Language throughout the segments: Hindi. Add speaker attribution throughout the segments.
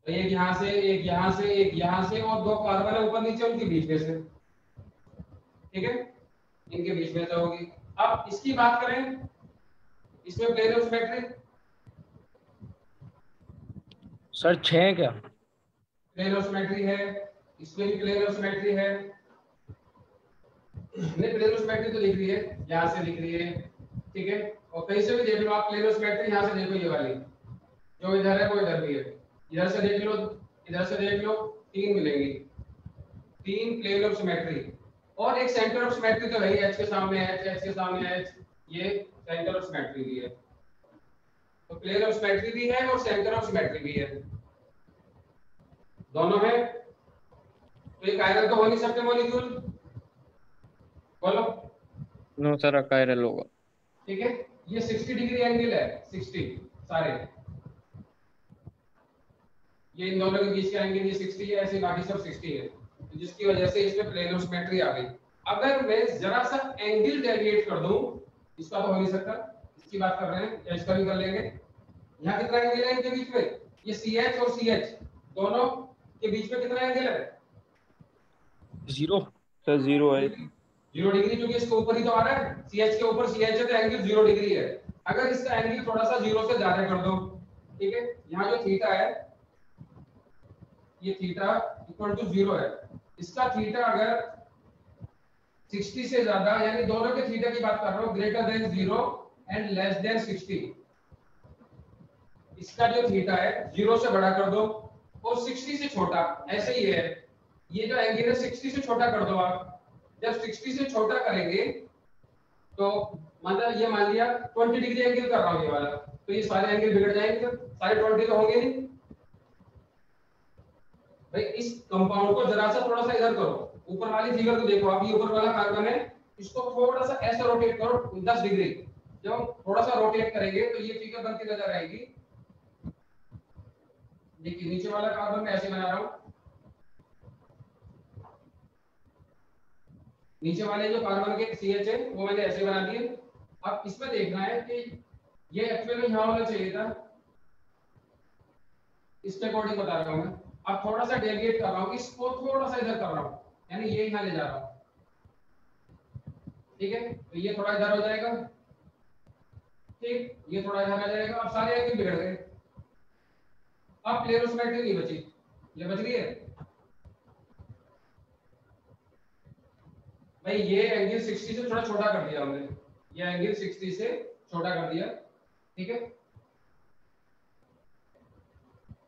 Speaker 1: तो एक यहाँ से, एक यहाँ से, एक यहाँ से, और दो कार्बन है ऊपर नीचे उनके बीच में से, ठीक है, इनके बीच में से होगी। अब इसकी बात करें, इसमें प्लेन ऑफ सिमेट्री
Speaker 2: सर 6 है क्या?
Speaker 1: प्लेन ऑफ सिमेट्री है, इसमें भी प्लेन ऑफ सिमेट्री है। नहीं, प्लेन ऑफ सिमेट्री तो लिख रही है, यहाँ से लिख रही है, ठीक है, और कहीं से भी देख लो आप प्लेन ऑफ सिमेट्री, यहाँ से देखो ये वाली जो इधर है वो इधर भी है, इधर से देख लो, इधर से देख लो, तीन मिलेंगी, तीन प्लेन ऑफ सिमेट्री। और एक सेंटर ऑफ सिमेट्री तो वही एच के सामने एच, एच के सामने एच, ये सेंटर ऑफ सिमेट्री भी है। तो प्लेन ऑफ सिमेट्री भी है और सेंटर ऑफ सिमेट्री भी है, दोनों है। तो ये कायरल तो हो नहीं सकते मॉलिक्यूल, बोलो।
Speaker 2: नो सर, कायरल होगा।
Speaker 1: ठीक है, ये 60 डिग्री एंगल है, 60 सारे, ये इन दोनों के बीच का एंगल ये 60 है, ऐसे बाकी सब 60 है, तो जिसकी वजह से इसमें प्लेन ऑफ सिमेट्री आ गई। अगर मैं जरा सा एंगल डेविएट कर दूं, इसका तो हो नहीं सकता, इसकी बात कर रहे हैं, या इसका भी कर लेंगे। यहाँ कितना एंगल है इनके बीच में, ये CH और CH दोनों के बीच में कितना एंगल है?
Speaker 2: 0 सर, 0 है।
Speaker 1: 0 डिग्री, क्योंकि इसके ऊपर ही तो आ रहा है, CH के ऊपर CH है तो एंगल 0 डिग्री है। अगर इसका एंगल थोड़ा सा 0 से ज्यादा कर दो, ठीक है, यहाँ जो थीटा है, ये थीटा इक्वल टू 0 है, इसका थीटा अगर 60 से ज्यादा, यानी दोनों के थीटा की बात कर रहा हूं, greater than 0 and less than 60, इसका जो थीटा है 0 से बड़ा कर दो और 60 से छोटा, ऐसे ही है, ये जो एंगल है 60 से छोटा कर दो आप। जब 60 से छोटा करेंगे तो मतलब ये मान लिया 20 डिग्री एंगल कर रहा हूं ये वाला, तो ये सारे एंगल बिगड़ जाएंगे, सारे 20 तो होंगे नहीं भाई। इस कंपाउंड को जरा सा थोड़ा सा इधर करो, ऊपर वाली फिगर को देखो आप, ये ऊपर वाला कार्बन है, इसको थोड़ा सा ऐसे रोटेट करो 10 डिग्री। जब हम थोड़ा सा रोटेट करेंगे तो ये फिगर बनती नजर आएगी। देखिए नीचे वाला कार्बन मैं ऐसे बना रहा हूं, नीचे वाले जो कार्बन के CH है वो मैंने ऐसे बना दिए। अब इसमें देखना है कि ये एक्चुअली में यहाँ होना चाहिए था, इसके अकॉर्डिंग बता रहा हूँ मैं। अब थोड़ा सा डेविएट कर रहा हूँ, इसको थोड़ा सा इधर कर रहा हूँ, यानी ये यहाँ ले जा रहा हूँ, ठीक है, तो ये थोड़ा इधर हो जाएगा, ठीक, ये थोड़ा इधर आ जाएगा। अब सारे एंगल बिगड़ गए, अब प्लेन ऑफ सिमेट्री नहीं बची, ये बच गई है भाई। ये एंगल 60 से थोड़ा छोटा कर दिया हमने, ये एंगल 60 से छोटा कर दिया, ठीक है,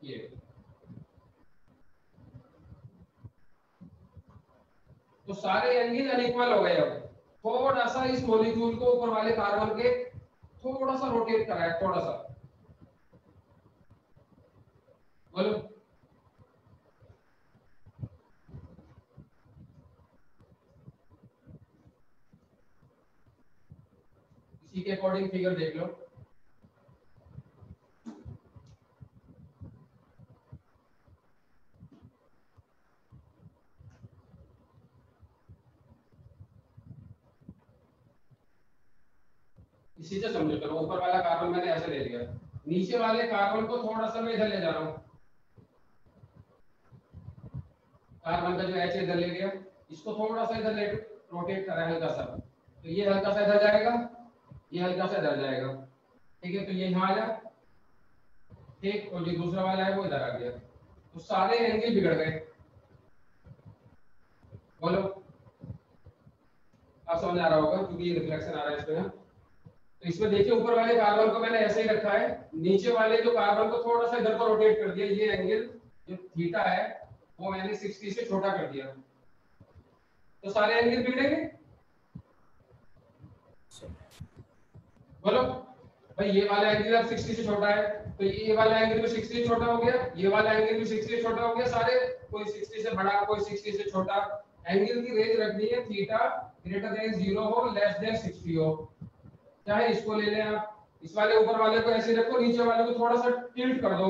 Speaker 1: ये तो सारे एंगल अनइक्वल हो गए। अब थोड़ा सा इस मॉलिक्यूल को ऊपर वाले कार्बन के थोड़ा सा रोटेट कराया, थोड़ा सा, बोलो। इसी के अकॉर्डिंग फिगर देख लो, इसी से समझो। चलो ऊपर वाला कार्बन मैंने ऐसे ले लिया, नीचे वाले कार्बन को थोड़ा सा मैं इधर ले जा रहा हूँ, कार्बन का जो H इधर ले गया, इसको थोड़ा सा इधर रोटेट करा हल्का सा, तो ये हल्का सा इधर जाएगा, ये हल्का सा इधर जाएगा, ठीक है, तो ये यहाँ आ जा, ठीक, और जो दूसरा वाला है वो इधर आ गया, तो सारे एंगल बिगड़ गए, बोलो। आप समझ आ रहा होगा क्योंकि ये रिफ्लेक्शन आ रहा है इसमें। तो इसमें देखिए ऊपर वाले कार्बन को मैंने ऐसे ही रखा है, नीचे वाले जो कार्बन को थोड़ा सा इधर को रोटेट कर दिया, ये एंगल जो थीटा है वो मैंने 60 से छोटा कर दिया, तो सारे एंगल बिगड़ेंगे, बोलो भाई। ये वाला एंगल अब 60 से छोटा है, तो ये वाला एंगल भी 60 से छोटा हो गया, ये वाला एंगल भी 60 से छोटा हो गया, सारे कोई 60 से बड़ा कोई 60 से छोटा। एंगल की रेंज रखनी है थीटा ग्रेटर देन 0 हो लेस देन 60 हो, चाहे इसको ले लें आप, इस वाले ऊपर वाले को ऐसे रखो, नीचे वाले को थोड़ा सा टिल्ट कर दो,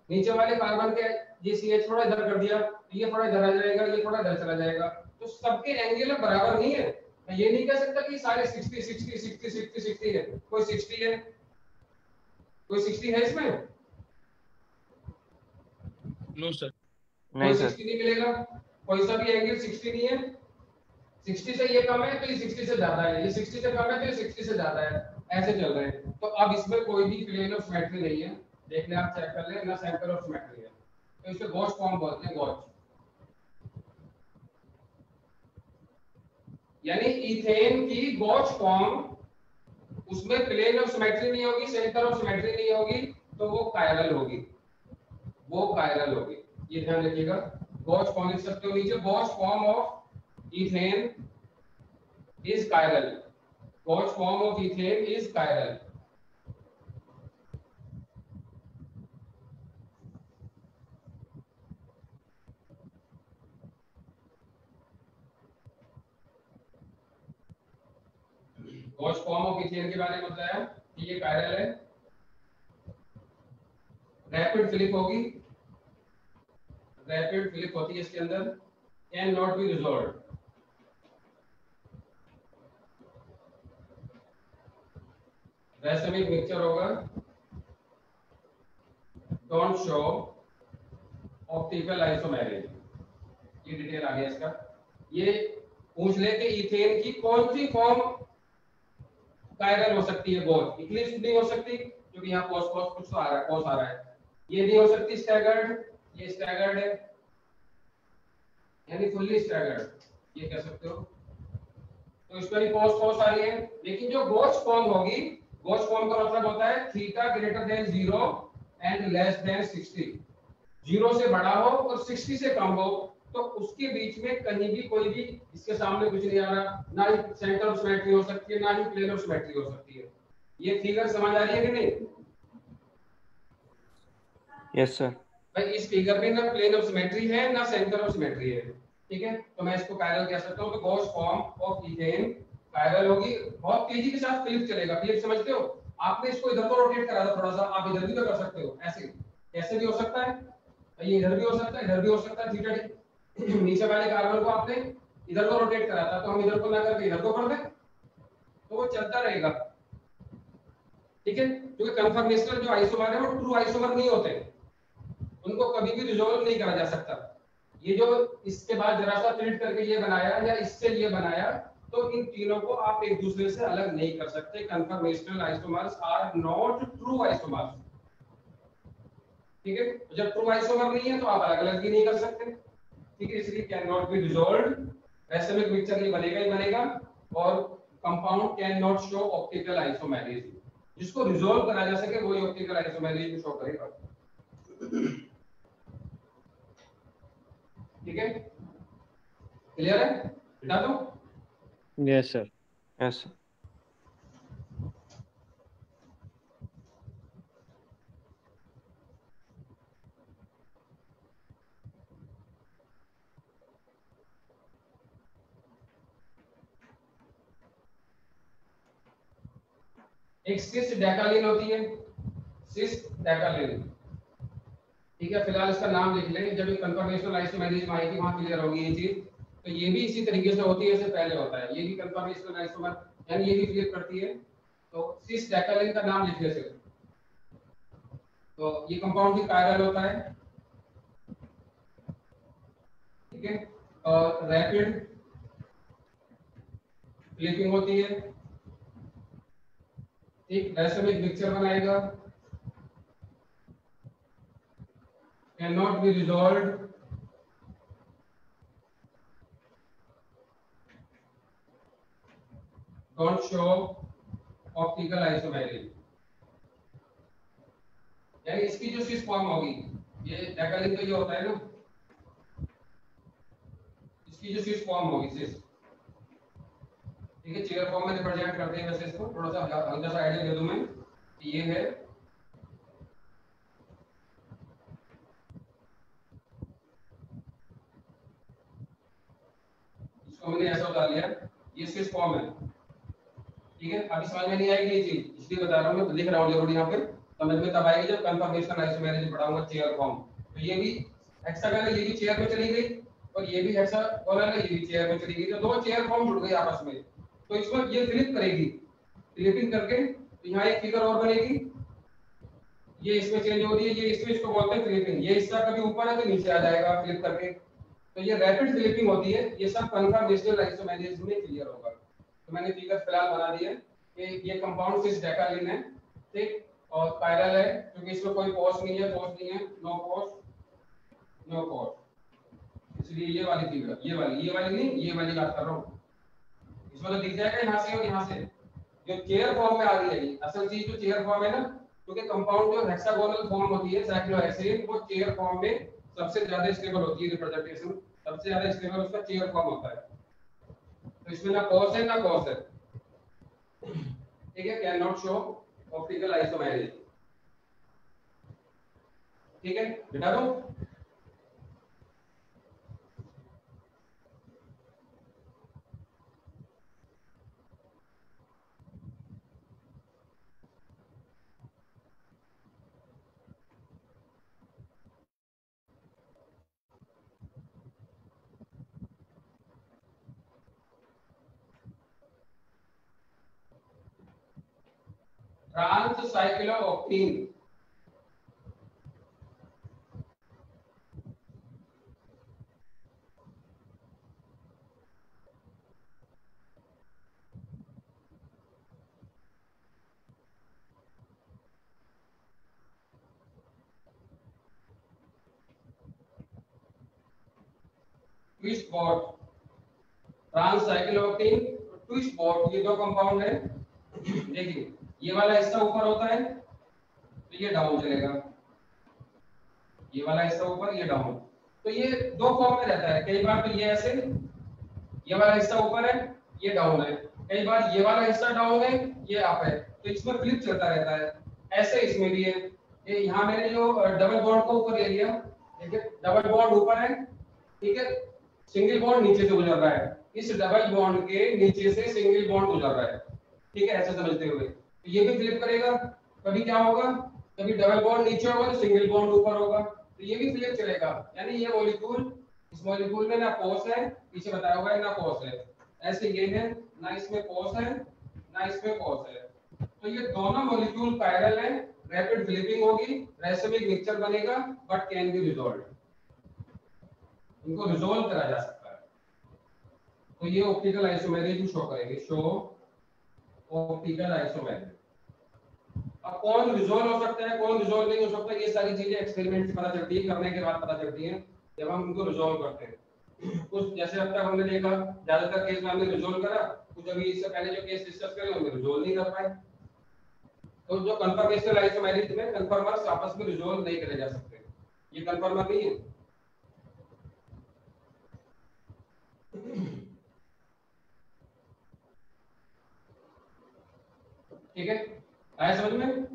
Speaker 1: नीचे वाले कार्बन के ये CH थोड़ा इधर कर दिया, ये थोड़ा इधर आ जाएगा, ये थोड़ा इधर चला जाएगा, तो सबके एंगल बराबर नहीं है। मैं ये नहीं कह सकता कि सारे 60 60 60 60 60 है, कोई 60 है, कोई 60 है इसमें,
Speaker 2: नो सर।
Speaker 1: कोई
Speaker 2: नहीं
Speaker 1: 60
Speaker 2: सर।
Speaker 1: नहीं मिलेगा, कोई सा भी एंगल 60 नहीं है। 60 से ये कम है तो ये 60 से ज्यादा है, ये 60 से कम है तो ये 60 से ज्यादा है, ऐसे चल रहे हैं। तो अब इसमें कोई भी प्लेन ऑफ सिमेट्री नहीं है, देख ले आप, चेक कर ले ना, सेंटर ऑफ सिमेट्री है, तो इसे गॉस फॉर्म बोलते हैं, गॉस। यानी इथेन की गॉस फॉर्म, उसमें प्लेन ऑफ सिमेट्री नहीं होगी, सेंटर ऑफ सिमेट्री नहीं होगी, तो वो कायरल होगी, वो कायरल होगी, ये ध्यान रखिएगा। गॉस फॉर्म लिख सकते हो नीचे, Gauss form of ethane is chiral. Gauge form of ethane is chiral. Gauge form of ethane के बारे में बताया कि ये chiral है, रैपिड फिलिप होगी, रैपिड फिलिप होती है इसके अंदर, can not be resolve, racemic mixture होगा, डोंट शो ऑप्टिकल आइसोमेरिज, ये डिटेल आ गया इसका। ये पूछ ले कि इथेन की कौन सी फॉर्म कायरल हो सकती है, गॉस, इक्लिप्स नहीं हो सकती क्योंकि यहाँ कॉस कॉस कुछ तो आ रहा है, कॉस आ रहा है, ये नहीं हो सकती स्टैगर्ड, ये स्टैगर्ड है यानी फुल्ली स्टैगर्ड, ये कह सकते हो, तो इसमें भी कॉस कॉस आ रही है। लेकिन जो गॉस फॉर्म होगी, गॉस फॉर्म का मतलब होता है theta greater than 0 and less than 60, 0 से बड़ा हो और 60 से कम हो, तो उसके बीच में कहीं भी कोई भी इसके सामने कुछ नहीं आ रहा, ना ही सेंटर ऑफ सिमेट्री हो सकती है, ना ही प्लेन ऑफ सिमेट्री हो सकती है। ये फिगर समझ आ रही है कि नहीं?
Speaker 2: Yes sir.
Speaker 1: भाई इस फिगर में ना प्लेन ऑफ सिमेट्री है ना सेंटर ऑफ सिमेट्री है, ठीक है, तो मैं इसको कायरल कह सकता हूं। तो Gauss form of ethane chiral होगी, बहुत तेजी के साथ फ्लिप चलेगा, फ्लिप समझते हो, आपने इसको इधर को रोटेट करा था थोड़ा सा, आप इधर भी तो कर सकते हो, ऐसे कैसे भी हो सकता है, ये इधर भी हो सकता है, इधर भी हो सकता है, थीटा नीचे वाले कार्बन को आपने इधर को रोटेट करा था, तो हम इधर को ना करके इधर को कर दें तो वो चलता रहेगा, ठीक है, क्योंकि कन्फर्मेशनल जो आइसोमर है वो ट्रू आइसोमर नहीं होते, उनको कभी भी रिजॉल्व नहीं करा जा सकता। ये जो इसके बाद जरा सा प्रिंट करके ये बनाया या इससे ये बनाया, तो इन तीनों को आप एक दूसरे से अलग नहीं कर सकते, conformational isomers are not true isomers, ठीक है, जब ट्रू आइसोमर नहीं है तो आप अलग अलग भी नहीं कर सकते, ठीक है, इसलिए can not be resolved, racemic mixture ये बनेगा ही बनेगा, और compound can not show optical isomerism, जिसको रिजॉल्व करा जा सके वही ऑप्टिकल आइसोमेरिज को शो करेगा, ठीक है, क्लियर है, बता दो।
Speaker 2: Yes sir. Yes sir.
Speaker 1: एक सिस डेकालिन होती है, सिस डेकालिन, ठीक है, फिलहाल इसका नाम लिख लें, जब कन्फर्मेशनल आइसोमेरिज में आएगी वहां क्लियर होगी ये चीज। तो ये भी इसी तरीके से होती है जैसे पहले होता है, ये भी कन्फर्मेशनल आइसोमर यानी ये भी क्लियर करती है, तो सिस डेकालिन का नाम लिख ले सिर्फ, तो ये कंपाउंड भी कायरल होता है, ठीक है, और रैपिड फ्लिपिंग होती है, एक रैसमिक मिक्सचर बनाएगा, cannot be resolved, don't show optical isomery, यानी इसकी जो सिस फॉर्म होगी, ये डेकालिन तो ये होता है ना, इसकी जो सिस फॉर्म होगी सिस, ठीक है, चेयर फॉर्म में रिप्रेजेंट करते हैं वैसे इसको, थोड़ा सा हल्का सा आइडिया दे दूं मैं, ये है इसको मैंने ऐसा उतार लिया, ये सिस फॉर्म है, ठीक है, अभी समझ में नहीं आएगी ये चीज, इसलिए बता रहा हूं, मैं लिख रहा हूं जरूर यहाँ पे, समझ में तब आएगी जब कन्फर्मेशनल आइसोमेरिज पढ़ाऊंगा चेयर फॉर्म। तो ये भी हेक्सागन है, ये भी चेयर में चली गई, और ये भी हेक्सागोनल है, ये भी चेयर में चली गई, तो दो चेयर फॉर्म जुड़ गए आपस में, तो इसमें ये फ्लिप करेगी, फ्लिपिंग करके तो यहाँ एक फिगर और बनेगी, ये इसमें चेंज हो रही है, ये इसमें, इसको बोलते हैं फ्लिपिंग। ये हिस्सा कभी ऊपर है तो नीचे आ जाएगा फ्लिप करके, तो ये रैपिड फ्लिपिंग होती है। ये सब कन्फर्मेशनल आइसोमेरिज्म में क्लियर होगा। तो मैंने फिगर फिलहाल बना दिया कि ये कंपाउंड सिस डेकालिन है, ठीक, और कायरल है, क्योंकि इसमें कोई पोस्ट नहीं है, पोस्ट नहीं है, नो पोस्ट, नो पोस्ट, इसलिए ये वाली फिगर, ये वाली नहीं, ये वाली बात कर रहा हूँ। इसमें तो दिख जाएगा यहाँ से और यहाँ से, जो चेयर फॉर्म में आ रही है। असल चीज जो चेयर फॉर्म है ना, क्योंकि कंपाउंड जो हेक्सागोनल फॉर्म होती है साइक्लोहेक्सेन, वो चेयर फॉर्म में सबसे ज्यादा स्टेबल होती है। रिप्रेजेंटेशन सबसे ज्यादा स्टेबल उसका चेयर फॉर्म होता है। तो इसमें ना कॉस है ना कॉस है, ठीक है, can not show optical isomerism, ठीक है, बिठा दो। ट्रांससाइक्लोऑक्टेन, ट्विस्ट बॉट, ट्रांससाइक्लोऑक्टेन, ट्विस्ट बॉट, ये दो कंपाउंड है। देखिए ये वाला हिस्सा ऊपर होता है तो ये डाउन चलेगा, ये वाला हिस्सा ऊपर, ये डाउन। तो ये दो फॉर्म में रहता है। कई बार तो ये ऐसे, ये वाला हिस्सा ऊपर है, ये डाउन है। कई बार ये वाला हिस्सा डाउन है, ये अप है। तो इसमें फ्लिप चलता रहता है। ऐसे इसमें भी है। ये यहाँ मैंने जो डबल बॉन्ड को ऊपर ले लिया, देखिए डबल बॉन्ड ऊपर है, ठीक है, सिंगल बॉन्ड नीचे से गुजर रहा है। इस डबल बॉन्ड के नीचे से सिंगल बॉन्ड गुजर रहा है, ठीक है, ऐसे समझते हुए। तो ये भी फ्लिप करेगा। कभी क्या होगा, कभी डबल बॉन्ड नीचे होगा तो सिंगल बॉन्ड ऊपर होगा, तो ये भी फ्लिप चलेगा। यानी ये मॉलिक्यूल, इस मॉलिक्यूल में ना कोस है, पीछे बताया हुआ है, ना कोस है। ऐसे ये है, ना इसमें कोस है ना इसमें कोस है। तो ये दोनों मॉलिक्यूल पैरेलल है, रैपिड फ्लिपिंग होगी, रेसिमिक मिक्सचर बनेगा, बट कैन बी रिजॉल्व्ड, इनको रिजॉल्व करा जा सकता है। तो ये ऑप्टिकल आइसोमेरिज्म शो करेंगे, शो ऑप्टिकल आइसोमेरिज्म। अब कौन रिजॉल्व हो सकता है, कौन रिजॉल्व नहीं हो सकता, ये सारी चीजें एक्सपेरिमेंट से पता चलती है, करने के बाद पता चलती है, जब हम इनको रिजॉल्व करते हैं। कुछ जैसे अब तक हमने देखा, ज्यादातर केस में हमने रिजॉल्व करा, कुछ अभी इससे पहले जो केस डिस्कस करे हमने रिजॉल्व नहीं कर पाए। तो जो कन्फर्मेशनल आइसोमेरिज्म में कन्फर्मर्स आपस में रिजॉल्व नहीं करे जा सकते, ये कन्फर्मर नहीं है। ठीक है, आया समझ में?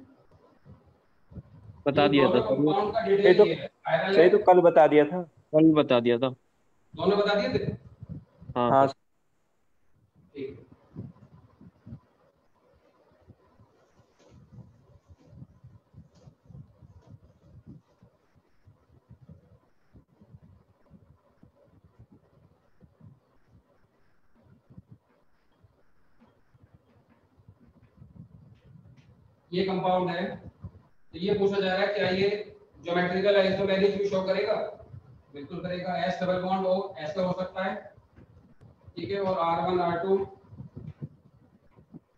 Speaker 2: बता दिया था
Speaker 1: कंपाउंड का
Speaker 2: ये
Speaker 1: डिटेल
Speaker 2: तो
Speaker 1: ये है, आयरन
Speaker 2: सही,
Speaker 1: है,
Speaker 2: तो कल बता दिया था, कल बता दिया था।
Speaker 1: दोनों बता दिए थे।
Speaker 2: हाँ
Speaker 3: हाँ
Speaker 1: ठीक है, ये कंपाउंड है। तो ये पूछा जा रहा है क्या ये ज्योमेट्रिकल आइसोमेरिज्म शो करेगा? बिल्कुल करेगा। एस डबल बॉन्ड हो ऐसे हो सकता है, ठीक है, और R1 R2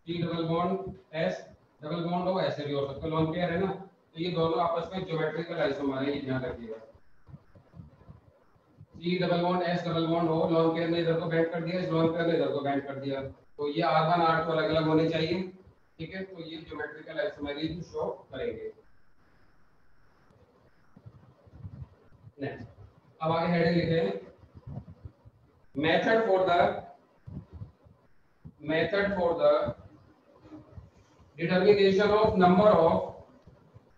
Speaker 1: T double bond S double bond हो ऐसे भी हो सकता है, लोन पेयर है ना। तो ये दोनों आपस में ज्योमेट्रिकल आइसोमर है, ये ध्यान रखिएगा। T double bond S double bond हो, लोन पेयर ने इधर को बैंड कर दिया, इस लोन पेयर ने इधर को बैंड कर दिया, तो ये R1 R2 अलग अलग होने चाहिए, ठीक है। तो ये ज्योमेट्रिकल आइसोमेरिज्म शो करेंगे। नेक्स्ट, अब आगे हेडिंग लिखे हैं, method for the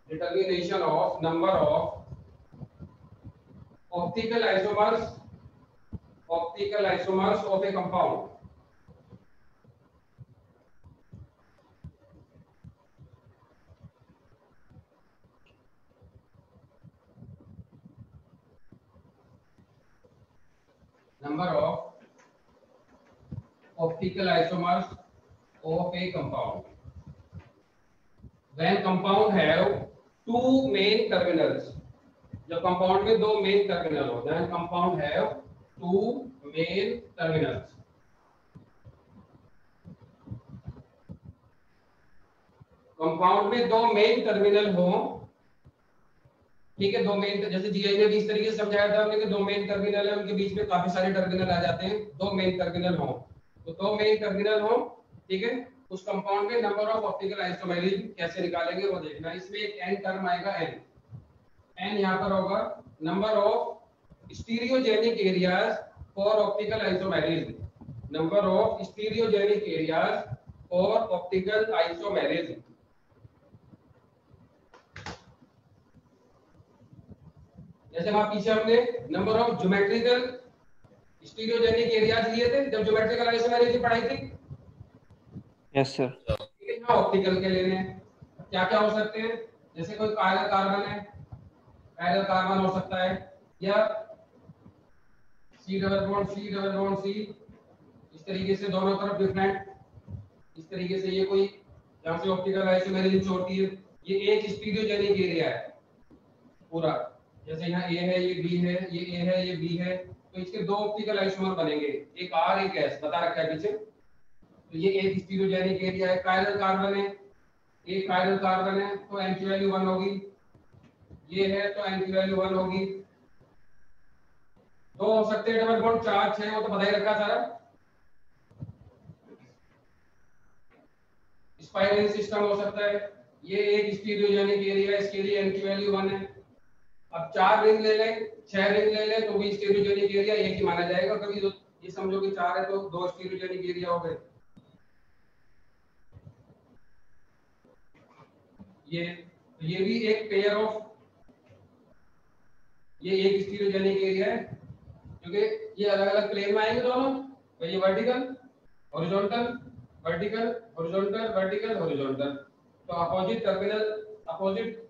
Speaker 1: determination of number of optical isomers of a compound. Number of optical isomers of a compound. When compound have two main terminals, जब कंपाउंड में दो मेन टर्मिनल होते हैं, compound have two main terminals. Compound में दो मेन टर्मिनल हो, ठीक है, दो मेन, जैसे जीआई में भी इस तरीके से समझाया था हमने कि दो मेन टर्मिनल है, उनके बीच में काफी सारे टर्मिनल आ जाते हैं, दो मेन टर्मिनल हो, तो दो मेन टर्मिनल हो, ठीक है, उस कंपाउंड में नंबर ऑफ ऑप्टिकल आइसोमेरिज्म कैसे निकालेंगे वो देखना। इसमें एक एन टर्म आएगा, एन यहाँ पर होगा number of stereogenic areas for optical isomerism, number of stereogenic areas for optical isomerism. जैसे वहां पीछे हमने number of geometrical stereogenic areas लिए थे जब ज्योमेट्रिकल आइसोमेरिज्म पढ़ाई थी।
Speaker 2: Yes sir.
Speaker 1: ठीक है, यहाँ ऑप्टिकल के लेने हैं, क्या क्या हो सकते हैं, जैसे कोई कायरल कार्बन है, कायरल कार्बन हो सकता है, या सी डबल बॉन्ड सी, इस तरीके से दोनों तरफ डिफरेंट, इस तरीके से ये कोई जहां से ऑप्टिकल आइसोमेरिज्म छोड़ती है, ये एक स्टीरियोजेनिक एरिया है पूरा, जैसे यहाँ ए है, ये बी है, ये ए है, ये बी है, तो इसके दो ऑप्टिकल आइसोमर बनेंगे, एक आर एक एस, बता रखा है पीछे, तो ये एक स्टीरियोजेनिक एरिया है। कायरल कार्बन है, एक कायरल कार्बन है तो एन की वैल्यू 1 होगी, ये है तो एन की वैल्यू 1 होगी। दो हो सकते हैं डबल बॉन्ड, 4 6 वो तो बता ही रखा सारा। स्पाइरल सिस्टम हो सकता है, ये एक स्टीरियोजेनिक एरिया है, इसके लिए एन की वैल्यू 1 है। अब 4 रिंग ले लें, 6 रिंग ले लें तो भी स्टीरियोजेनिक एरिया एक ही माना जाएगा, कभी तो ये समझो कि 4 है तो 2 स्टीरियोजेनिक एरिया हो गए। ये भी एक पेयर ऑफ, ये एक स्टीरियोजेनिक एरिया है क्योंकि ये अलग अलग प्लेन में आएंगे दोनों, तो ये vertical horizontal, vertical horizontal, vertical horizontal, तो अपोजिट टर्मिनल, अपोजिट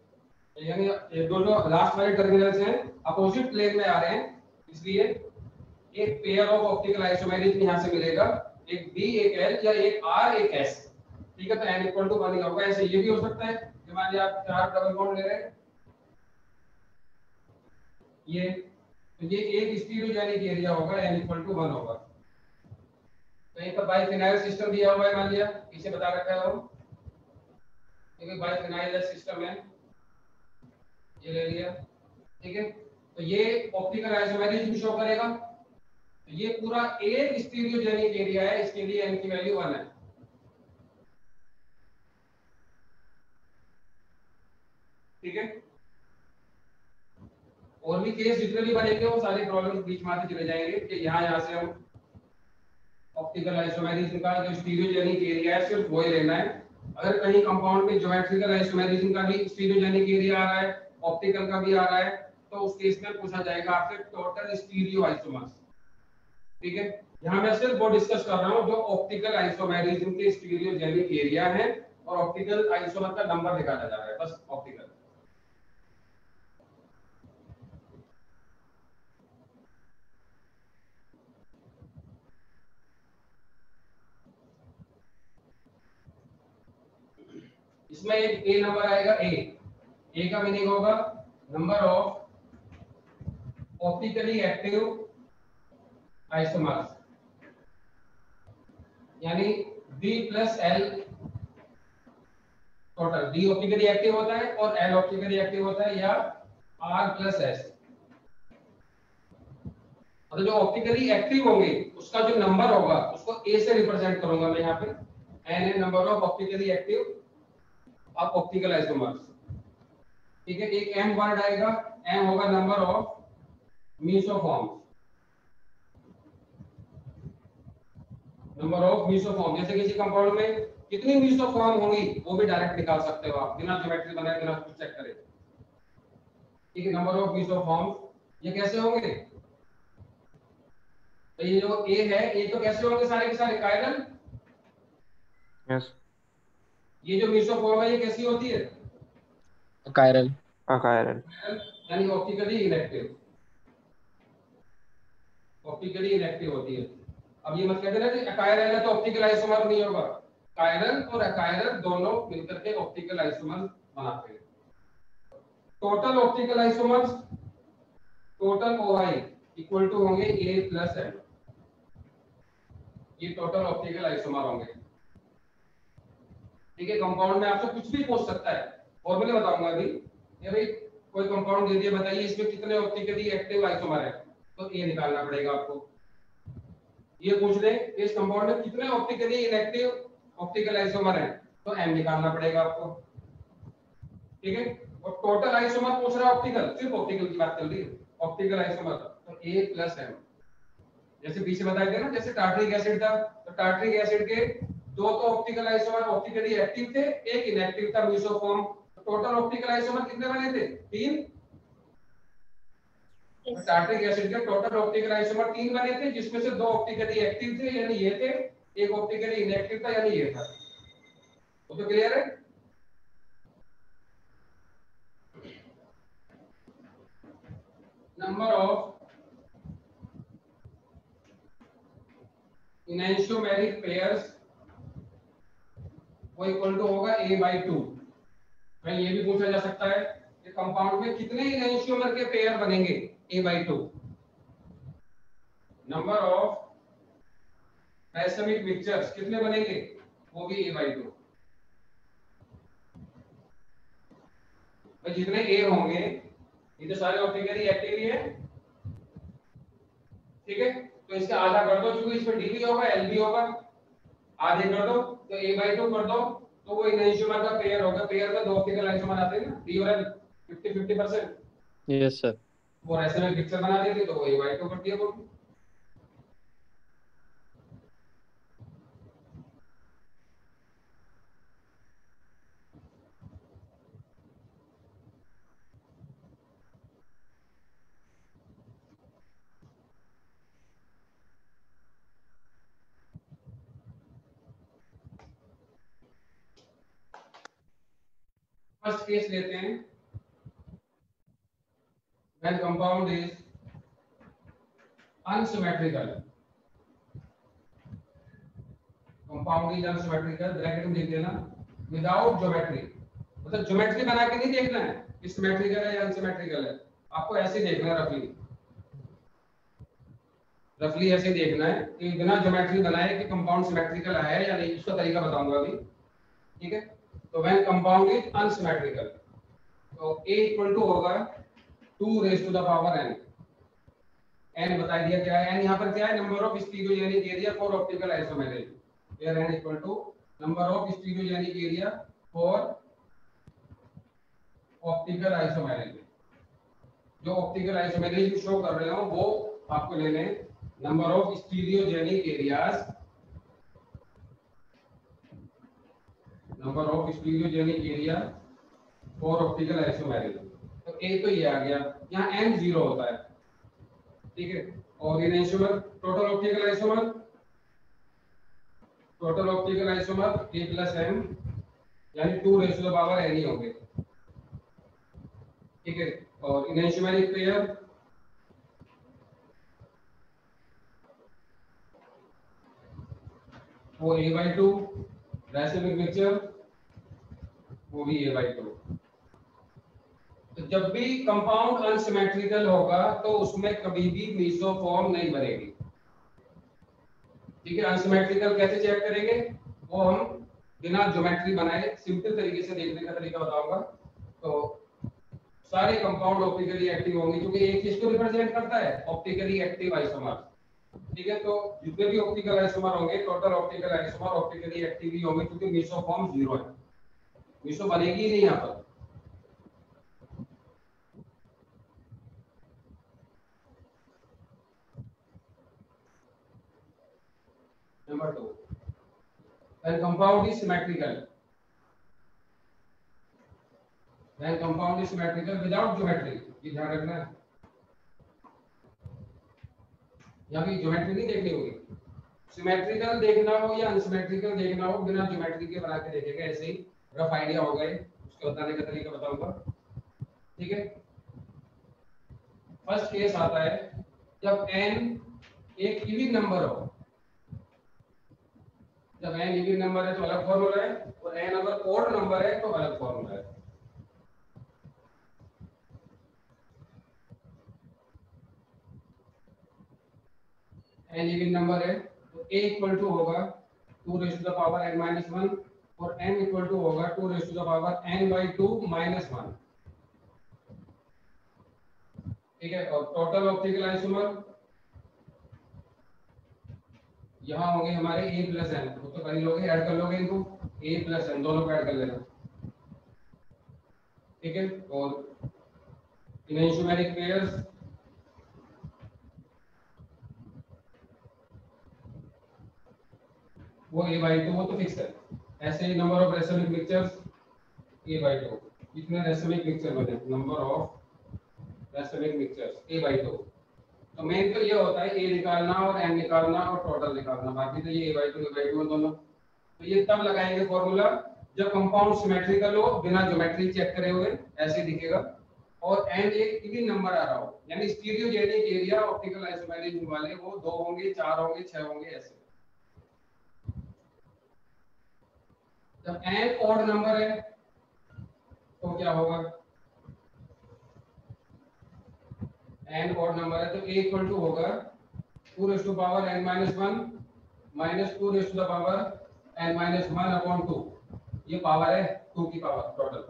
Speaker 1: यानी ये दोनों लास्ट वाले टर्मिनल्स हैं अपोजिट प्लेन में आ रहे हैं, इसलिए एक पेयर ऑफ ऑप्टिकल आइसोमेरिज्म यहां से मिलेगा, एक बी एक एल या एक आर एक एस, ठीक है, तो n इक्वल टू 1 होगा। ऐसे ये भी हो सकता है कि मान लिया आप 4 डबल बॉन्ड ले रहे हैं, ये तो ये एक स्टीरियोजेनिक एरिया होगा, n इक्वल टू 1 होगा। कहीं पर बाइफिनाइल सिस्टम दिया हुआ है, मान लिया इसे बता रखा है वो, क्योंकि बाइफिनाइल सिस्टम है, ये ले लिया, ठीक है, तो ये ऑप्टिकल आइसोमेरिज्म शो करेगा, तो ये पूरा एक स्टीरियोजेनिक एरिया है, इसके लिए n की वैल्यू 1 है, ठीक है। और भी केस जितने भी बनेंगे वो सारे प्रॉब्लम्स बीच में आते चले जाएंगे कि यहाँ से हम ऑप्टिकल आइसोमेरिज्म का जो स्टीरियोजेनिक एरिया है सिर्फ वही लेना है। अगर कहीं कंपाउंड में ज्योमेट्रिकल आइसोमेरिज्म का भी स्टीरियोजेनिक एरिया आ रहा है, ऑप्टिकल का भी आ रहा है, तो उस केस में पूछा जाएगा आपसे टोटल स्टीरियो आइसोमर्स, ठीक है। यहाँ मैं सिर्फ वो डिस्कस कर रहा हूँ जो ऑप्टिकल आइसोमेरिज्म के स्टीरियोजेनिक एरिया है और ऑप्टिकल आइसोमर का नंबर निकाला जा रहा है, बस ऑप्टिकल। इसमें एक ए नंबर आएगा, ए का मीनिंग होगा number of optically active isomers, यानी D plus L total, D optically active होता है और L ऑप्टिकली एक्टिव होता है, या R प्लस S, और जो ऑप्टिकली एक्टिव होंगे उसका जो नंबर होगा उसको A से रिप्रेजेंट करूंगा मैं यहाँ पे, N है number of optically active of optical isomers, ठीक है। एक M वर्ड आएगा, M होगा नंबर ऑफ मेसोफॉर्म्स, नंबर ऑफ मेसोफॉर्म, जैसे किसी कंपाउंड में कितनी मेसोफॉर्म होंगी वो भी डायरेक्ट निकाल सकते हो आप बिना ज्योमेट्री बनाए, बिना कुछ चेक करे, ठीक है। नंबर ऑफ मेसोफॉर्म ये कैसे होंगे, तो ये जो ए है ये तो कैसे होंगे सारे के सारे कायरल,
Speaker 2: यस।
Speaker 1: ये जो मेसोफॉर्म है ये कैसी होती है,
Speaker 3: कायरल,
Speaker 2: कायरल,
Speaker 1: यानी ऑप्टिकली इनएक्टिव, ऑप्टिकली इनएक्टिव होती है। अब ये मत कह देना कि अकायरल है तो ऑप्टिकल आइसोमर नहीं होगा, कायरल और अकायरल दोनों मिलकर के ऑप्टिकल आइसोमर बनाते हैं। Total optical isomers, total OI equal to होंगे A प्लस M। ये टोटल ऑप्टिकल आइसोमर होंगे। ठीक है, कंपाउंड में आपसे कुछ भी पूछ सकता है, फॉर्मूले बताऊंगा अभी। ये भाई कोई कंपाउंड दे दिया, बताइए इसमें कितने ऑप्टिकली एक्टिव आइसोमर है, तो ए निकालना पड़ेगा आपको। ये पूछ ले इस कंपाउंड में कितने ऑप्टिकली इनएक्टिव ऑप्टिकल आइसोमर है, तो एम निकालना पड़ेगा आपको। ठीक है, और टोटल आइसोमर पूछ रहा है ऑप्टिकल, सिर्फ ऑप्टिकल की बात चल रही है, ऑप्टिकल आइसोमर तो ए प्लस एम। जैसे पीछे बताया था ना, जैसे टार्टरिक एसिड था, तो टार्टरिक एसिड के दो तो ऑप्टिकल आइसोमर ऑप्टिकली एक्टिव थे, एक इनएक्टिव था मेसोफॉर्म। टोटल ऑप्टिकल आइसोमर कितने बने थे? 3। टार्टरिक एसिड के टोटल ऑप्टिकल आइसोमर 3 बने थे, जिसमें से 2 ऑप्टिकली एक्टिव थे यानी ये थे, एक ऑप्टिकली इनएक्टिव था यानी ये था। वो तो क्लियर है? नंबर ऑफ इनैंशियोमेरिक पेयर्स वो इक्वल टू होगा A/2। भाई ये भी पूछा जा सकता है कि कंपाउंड में कितने इनैंशियोमर के पेयर बनेंगे, A/2। नंबर ऑफ राइसोमिक मिक्सचर्स कितने बनेंगे, वो भी A/2। तो जितने A होंगे ये तो सारे ऑप्टिकली एक्टिव ही है। ठीक है, तो इसका आधा कर दो, क्योंकि इसमें D भी होगा L भी होगा, आधे कर दो तो A/2 कर दो, तो वो इनैंशियोमर का पेयर होगा। पेयर में 2 ऑप्टिकल आइसोमर आते हैं ना, D और L 50-50%।
Speaker 3: Yes sir.
Speaker 1: वो ऐसे में पिक्चर बना देते तो वो A/2 कर दिया बोल। फर्स्ट केस लेते हैं, when compound is unsymmetrical। Compound is unsymmetrical, bracket में लिख देना, विदाउट ज्योमेट्री। मतलब ज्योमेट्री बना के नहीं देखना है कि सिमेट्रिकल है या अनसिमेट्रिकल है, आपको ऐसे देखना है, रफली रफली ऐसे देखना है कि बिना ज्योमेट्री बनाए कि कंपाउंड सिमेट्रिकल है या नहीं। उसका तरीका बताऊंगा अभी। ठीक है, तो व्हेन कंपाउंड इज अनसिमेट्रिकल, तो A इक्वल टू होगा 2⁻n। n बता दिया क्या है, n यहाँ पर क्या है, number of stereogenic area for optical isomerism. Here n equal to number of stereogenic area for optical isomerism. जो ऑप्टिकल आइसोमेरिज्म शो कर रहे हो वो आपको लेने number of stereogenic areas, number of stereogenic area for optical isomerism. तो A तो ये आ गया, यहाँ n 0 होता है। ठीक है, और enantiomer total optical isomer, total optical isomer A plus M यानी 2⁻n ही होंगे। ठीक है, और इनैंशियोमेरिक पेयर वो A/2, राइसोमिक मिक्सचर वो भी A/2। तो जब भी कंपाउंड अनसिमेट्रिकल होगा तो उसमें कभी भी मेसोफॉर्म नहीं बनेगी। ठीक है, अनसिमेट्रिकल कैसे चेक करेंगे, वो हम बिना ज्योमेट्री बनाए सिंपल तरीके से देखने का तरीका बताऊंगा। तो सारे कंपाउंड ऑप्टिकली एक्टिव होंगे, क्योंकि एक चीज को रिप्रेजेंट करता है ऑप्टिकली एक्टिव आइसोमर। ठीक है, तो जितने भी ऑप्टिकल आइसोमर होंगे, total optical isomer optically active ही होंगे, क्योंकि मेसोफॉर्म 0 है, मेसो बनेगी ही नहीं यहाँ पर। Number 2, when compound is symmetrical, when compound is symmetrical without geometry, ये ध्यान रखना है, यहाँ भी ज्योमेट्री नहीं देखनी होगी। सिमेट्रिकल देखना हो या अनसिमेट्रिकल देखना हो, बिना ज्योमेट्री के बना के देखेंगे, ऐसे ही रफ आइडिया हो गए, उसके बताने का तरीका बताऊंगा। ठीक है, फर्स्ट केस आता है जब n एक इवन नंबर हो। जब n इवन नंबर है तो अलग फॉर्मूला है, और n अगर ओड नंबर है तो अलग फॉर्मूला है। n इवन नंबर है तो a इक्वल टू होगा 2 raise to the power n minus 1 और m इक्वल टू होगा 2 raise to the power n by 2 minus 1। ठीक है, और टोटल ऑप्टिकल आइसोमर यहाँ होंगे हमारे a प्लस n, तो कर ही लोगे, ऐड कर लोगे इनको, a प्लस n दोनों को ऐड कर लेना। ठीक है, और इनएंशियोमेरिक पेयर्स वो a बाई 2, वो तो फिक्स है। ऐसे ही number of racemic mixtures a by 2, कितने रेसोनिक मिक्सचर बने, number of racemic mixtures a by 2। तो मेन तो ये होता है a निकालना और n निकालना और टोटल निकालना, बाकी तो ये a बाई 2 दोनों। तो ये तब लगाएंगे फॉर्मूला जब कंपाउंड सिमेट्रिकल हो, बिना ज्योमेट्री चेक करे हुए, ऐसे दिखेगा, और n एक इवन नंबर आ रहा हो, यानी स्टीरियोजेनिक एरिया ऑप्टिकल आइसोमेरिज्म वाले वो 2 होंगे, 4 होंगे, 6 होंगे, ऐसे। जब n ऑड नंबर है तो क्या होगा, n ऑड नंबर है तो a इक्वल टू होगा 2 raise to power n minus 1 minus 2 raise to the power n minus 1 upon 2, ये पावर है 2 की पावर टोटल।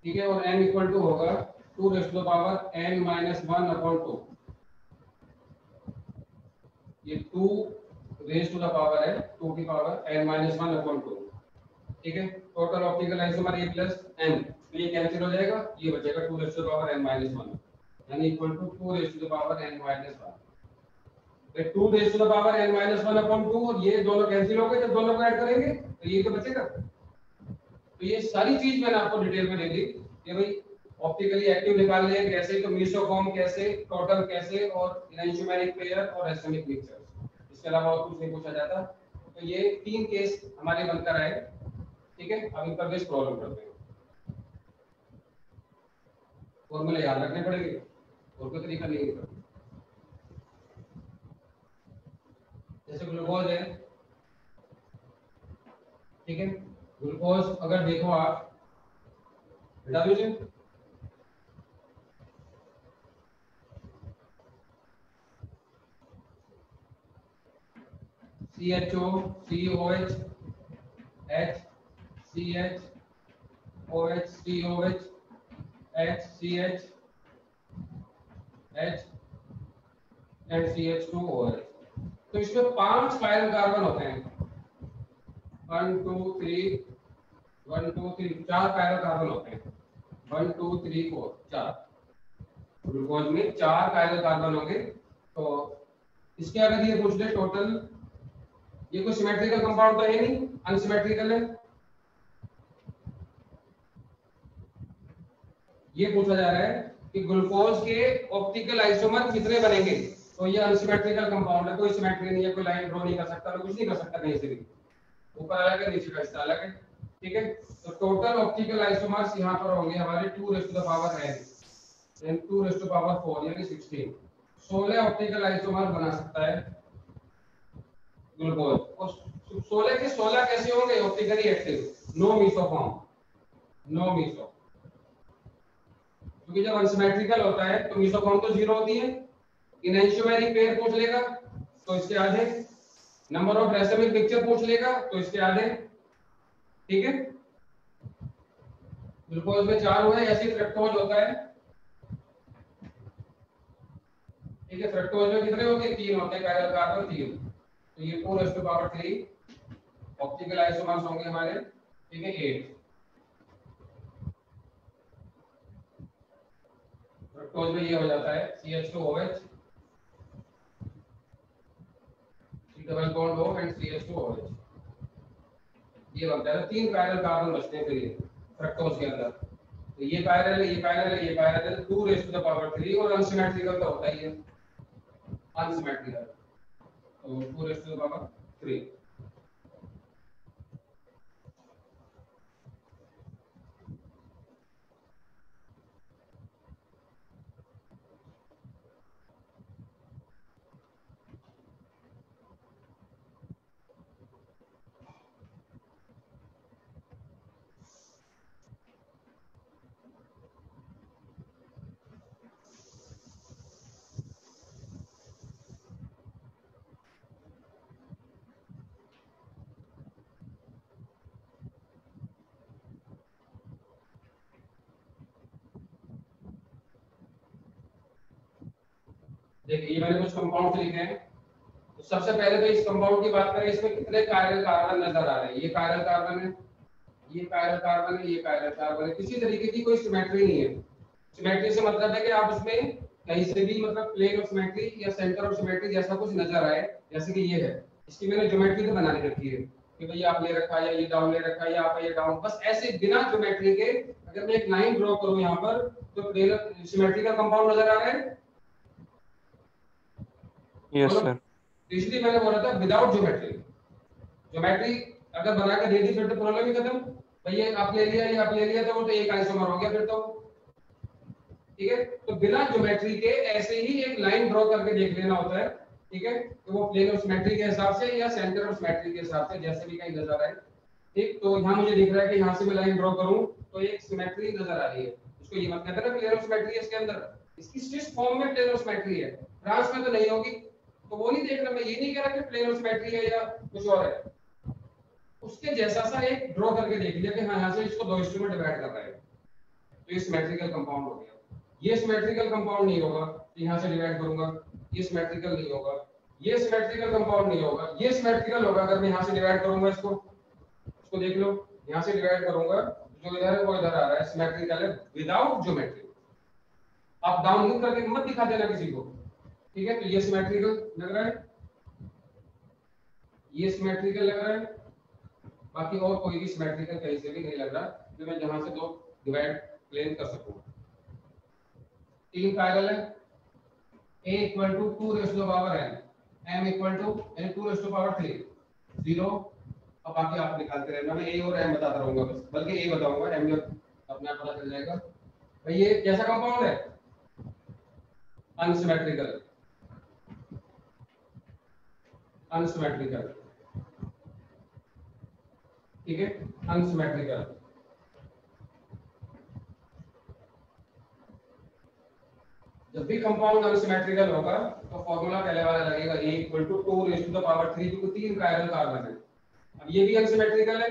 Speaker 1: ठीक है, और n इक्वल टू होगा 2 raise to the power n minus 1 upon 2, ये 2 रेज़ टू द पावर है 2 की पावर n माइनस 1 अपॉन 2। ठीक है, total optical isomer a plus n, तो ये कैंसिल हो जाएगा, ये बचेगा 2 raise to the power n minus 1, यानी equal to 2 raise to the power n minus 1। तो 2 raise to the power n minus 1 upon 2, और ये दोनों कैंसिल हो गए, जब दोनों को ऐड करेंगे तो ये तो बचेगा। तो ये सारी चीज मैंने आपको डिटेल में दे दी कि भाई ऑप्टिकली एक्टिव निकालने हैं कैसे, तो मीसोफॉर्म कैसे, टोटल कैसे, और इनएंशियोमेरिक पेयर और रेसोनिक मिक्सचर्स, इसके अलावा और कुछ नहीं पूछा जाता। तो ये 3 केस हमारे बनकर आए। ठीक है, अब इन पर बेस प्रॉब्लम करते हैं, फॉर्मूले याद रखने पड़ेंगे, और कोई तरीका नहीं है। जैसे ग्लूकोज है, ठीक है, ग्लूकोज अगर देखो आप, हटा दीजिए, CHO COH H CH OH COH H CH H and CH2OH। तो इसमें 5 कायरल कार्बन होते हैं, 1 2 3 1 2 3, 4 कायरल कार्बन होते हैं, 1 2 3 4 4, ग्लूकोज में 4 कायरल कार्बन होंगे। तो इसके अगर ये पूछ ले टोटल, ये कोई सिमेट्रिकल कंपाउंड तो है नहीं, अनसिमेट्रिकल है, ये पूछा जा रहा है कि ग्लूकोज के ऑप्टिकल आइसोमर कितने बनेंगे, तो ये अनसिमेट्रिकल कंपाउंड है, कोई सिमेट्री नहीं है, कोई लाइन ड्रॉ नहीं कर सकता, कुछ नहीं कर सकता कहीं से भी, ऊपर अलग है, नीचे का हिस्सा अलग है। ठीक है, तो टोटल ऑप्टिकल आइसोमर्स यहाँ पर होंगे हमारे 2 raise to the power n and 2 raise to power 4 यानी 16। 16 ऑप्टिकल आइसोमर बना सकता है ग्लूकोज, और 16 के 16 कैसे होंगे optically active, no mesoform, no meso, क्योंकि जब अनसिमेट्रिकल होता है तो मीसोफॉर्म तो 0 होती है। इनएंशियोमेरिक पेयर पूछ लेगा तो इसके आधे, नंबर ऑफ रेसोनिक मिक्सचर पूछ लेगा तो इसके आधे। ठीक है, ग्लूकोज में 4 हुए, ऐसे फ्रक्टोज होता है। ठीक है, फ्रक्टोज में कितने होते हैं, 3 होते हैं, कायरल कार्बन 3, तो ये 4 raise to power 3 optical isomers होंगे हमारे। ठीक है, 8 फ्रक्टोज में ये हो जाता है CH2OH, double bond O and CH2OH, ये बनता है। तो 3 कायरल कार्बन बचते हैं फिर ये फ्रक्टोज के अंदर, तो ये कायरल है, ये कायरल है, ये कायरल है, 2 रेज़ टू द पावर 3, और अनसिमेट्रिकल तो होता ही है, अनसिमेट्रिकल, तो 2 रेज़ टू द पावर 3। देखिए ये मैंने कुछ कंपाउंड लिखे हैं। तो सबसे पहले तो इस कंपाउंड की बात करें, इसमें कितने कायरल कार्बन नजर आ रहे हैं। ये कायरल कार्बन है, ये कायरल कार्बन है, ये कायरल कार्बन है। किसी तरीके की कोई सिमेट्री नहीं है। सिमेट्री से मतलब है कि आप उसमें कहीं से भी मतलब प्लेन ऑफ सिमेट्री या सेंटर ऑफ सिमेट्री जैसा कुछ नजर आए, जैसे कि ये है, इसकी मैंने ज्योमेट्री तो बना के रखी है कि भाई आप ले रखा है या ये डाउन ले रखा है या आप ये डाउन, बस ऐसे बिना ज्योमेट्री के अगर मैं एक लाइन ड्रॉ करूं यहाँ पर तो प्लेन सिमेट्री का कंपाउंड नजर आ रहा है।
Speaker 2: यस
Speaker 1: बोलो।
Speaker 2: सर।
Speaker 1: इसलिए मैंने बोला था विदाउट ज्योमेट्री। ज्योमेट्री अगर बना के दे दी फिर तो प्रॉब्लम ही खत्म। भाई ये आप ले लिया, ये आप ले लिया, तो वो तो एक आइसोमर हो गया फिर तो। ठीक है, तो बिना ज्योमेट्री के ऐसे ही एक लाइन ड्रॉ करके देख लेना होता है। ठीक है, तो वो प्लेन ऑफ सिमेट्री के हिसाब से या सेंटर ऑफ सिमेट्री के हिसाब से जैसे भी कहीं नजर आए। ठीक, तो यहाँ मुझे दिख रहा है कि यहाँ से मैं लाइन ड्रॉ करूं तो एक सिमेट्री नजर आ रही है। उसको ये मत कहते ना प्लेन ऑफ सिमेट्री है इसके अंदर, इसकी स्टिच फॉर्म में प्लेन ऑफ सिमेट्री है, ट्रांस में तो नहीं होगी। तो वो नहीं देखना, मैं ये नहीं कह रहा कि प्लेन ऑफ सिमेट्री है या कुछ और है। उसके जैसा सा एक ड्रॉ करके देख लिया कि हाँ यहाँ से इसको दो हिस्सों में डिवाइड कर रहा है, तो ये सिमेट्रिकल कंपाउंड हो गया। ये सिमेट्रिकल कंपाउंड नहीं होगा तो यहाँ से डिवाइड करूंगा, ये सिमेट्रिकल नहीं होगा। ये सिमेट्रिकल कंपाउंड नहीं होगा, ये सिमेट्रिकल होगा अगर मैं यहाँ से डिवाइड करूंगा इसको देख लो, यहाँ से डिवाइड करूंगा जो इधर है वो इधर आ रहा है, सिमेट्रिकल है विदाउट ज्योमेट्री। आप डाउन लिंक करके मत दिखा देना किसी को। ठीक है, तो ये सिमेट्रिकल लग रहा है, ये सिमेट्रिकल लग रहा है, बाकी और कोई भी सिमेट्रिकल कहीं से भी नहीं लग रहा जो मैं जहां से दो डिवाइड प्लेन कर सकूं। तीन कायरल है, a equal to 2 raise to the power n, m equal to n 2 raise to the power 3, 0। अब बाकी आप निकालते रहना, मैं a और m बताता रहूंगा बस, बल्कि a बताऊंगा, m जब अपने आप पता चल जाएगा। भाई ये कैसा कंपाउंड है? Unsymmetrical, unsymmetrical. ठीक है, अनसिमेट्रिकल। जब भी कंपाउंड अनसिमेट्रिकल होगा तो फॉर्मूला पहले वाला लगेगा a equal to 2 raise to the power 3, क्योंकि तीन कायरल कार्बन है। अब ये भी अनसिमेट्रिकल है,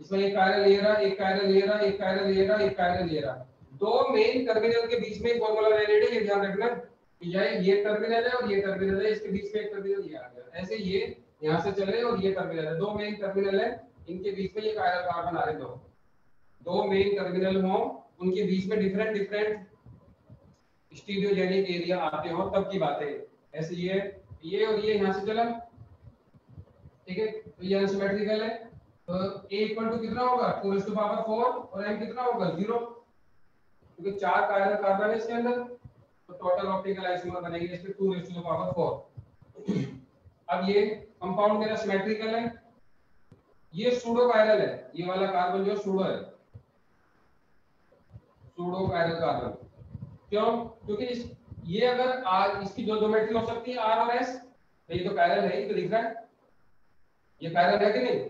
Speaker 1: इसमें एक कायरल ले रहा, एक कायरल ले रहा, एक कायरल ले रहा, एक कायरल ले रहा। दो मेन टर्मिनल के बीच में एक फॉर्मूला वैलिड है, ये ध्यान रखना कि ये टर्मिनल है और ये टर्मिनल है, इसके बीच में एक टर्मिनल ये आ गया। ऐसे ये यहां से चले और ये टर्मिनल है, दो मेन टर्मिनल है, इनके बीच में ये कायरल कार्बन आ रहे दो मेन टर्मिनल हो, उनके बीच में डिफरेंट स्टीरियोजेनिक एरिया आते हो तब की बात है। ऐसे ये और ये यहां से चला। ठीक है, तो ये अनसिमेट्रिकल है, तो a इक्वल टू कितना होगा 2 रेज़ टू पावर 4 और m कितना होगा 0, क्योंकि चार कायरल कार्बन है इसके अंदर, तो टोटल ऑप्टिकल आइसोमर बनेगी इसके 2 रेज़ टू द पावर 4। अब ये कंपाउंड मेरा सिमेट्रिकल है, ये सूडो कायरल है, ये वाला कार्बन जो सूडो है, सूडो कायरल कार्बन। क्यों? क्योंकि ये अगर r, इसकी दो ज्योमेट्री हो सकती है r और s, तो ये तो कायरल है, ये तो दिख रहा है, ये कायरल है कि नहीं?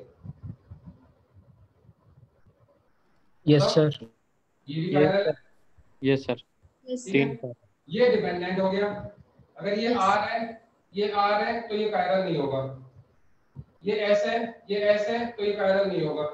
Speaker 3: Yes sir.
Speaker 1: ये भी कायरल है,
Speaker 2: यस सर।
Speaker 1: ठीक है? ये डिपेंडेंट हो गया। अगर ये r है, ये r है तो ये कायरल नहीं होगा, ये s है, ये s है तो ये कायरल नहीं होगा।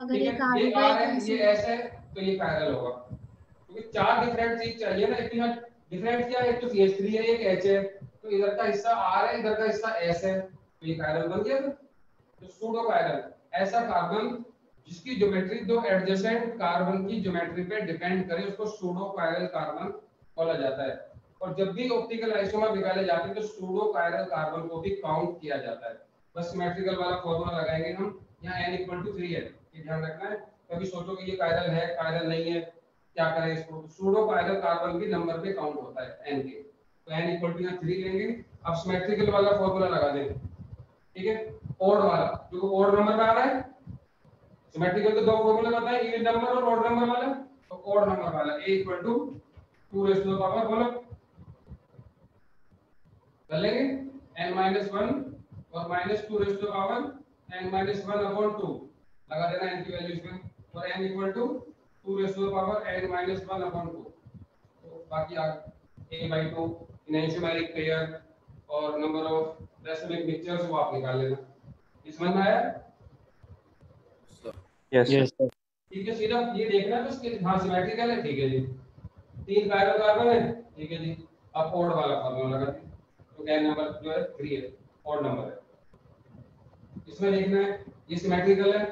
Speaker 4: अगर
Speaker 1: ठीक
Speaker 4: ये
Speaker 1: है, ये
Speaker 4: कार्बन
Speaker 1: r है, ये s है तो ये कायरल होगा, क्योंकि चार डिफरेंट चीज चाहिए ना। इतना डिफरेंट क्या है, एक तो CH3 है, एक H है, तो इधर का हिस्सा R है, इधर का हिस्सा S है, तो ये कायरल बन गया। तो सूडो कायरल ऐसा कार्बन जिसकी ज्योमेट्री दो एडजेसेंट कार्बन की ज्योमेट्री पे डिपेंड करे, उसको सूडो कायरल कार्बन बोला जाता है। और जब भी ऑप्टिकल आइसोमर निकाले जाते हैं तो सूडो कायरल कार्बन को भी काउंट किया जाता है। बस सिमेट्रिकल वाला फॉर्मूला लगाएंगे हम, यहाँ n इक्वल टू 3 है, ये ध्यान रखना है। कभी सोचो कि ये कायरल है, कायरल नहीं है, क्या करें इसको? सूडो कायरल कार्बन भी नंबर पे काउंट होता है n के, तो n इक्वल टू यहाँ 3 लेंगे। अब सिमेट्रिकल वाला फॉर्मूला लगा दें, ठीक है, ओड वाला, जो ओड नंबर में आ रहा है। सिमेट्रिकल के दो फॉर्मूले बताए, इवन नंबर और ओड नंबर वाला। तो ओड नंबर वाला a equal to 2 raise to the power, बोलो कर लेंगे, n माइनस 1 और minus 2 raise to the power n minus 1 upon 2 लगा देना n की वैल्यू इसमें, और n equal to 2 raise to the power n minus 1 upon 2। तो बाकी आप a/2 इनएंशियोमेरिक पेयर और नंबर ऑफ रेसिमिक मिक्सचर्स वो आप निकाल लेना। इस समझ में आया?
Speaker 2: Yes
Speaker 3: yes sir.
Speaker 1: ठीक है, सीधा ये देखना है बस कि हाँ सिमेट्रिकल है, ठीक है जी। तीन कायरल कार्बन है, ठीक है जी। अब ऑड वाला फॉर्मूला लगा दें, तो n नंबर जो है 3 है, ऑड नंबर है। इसमें देखना है ये सिमेट्रिकल है,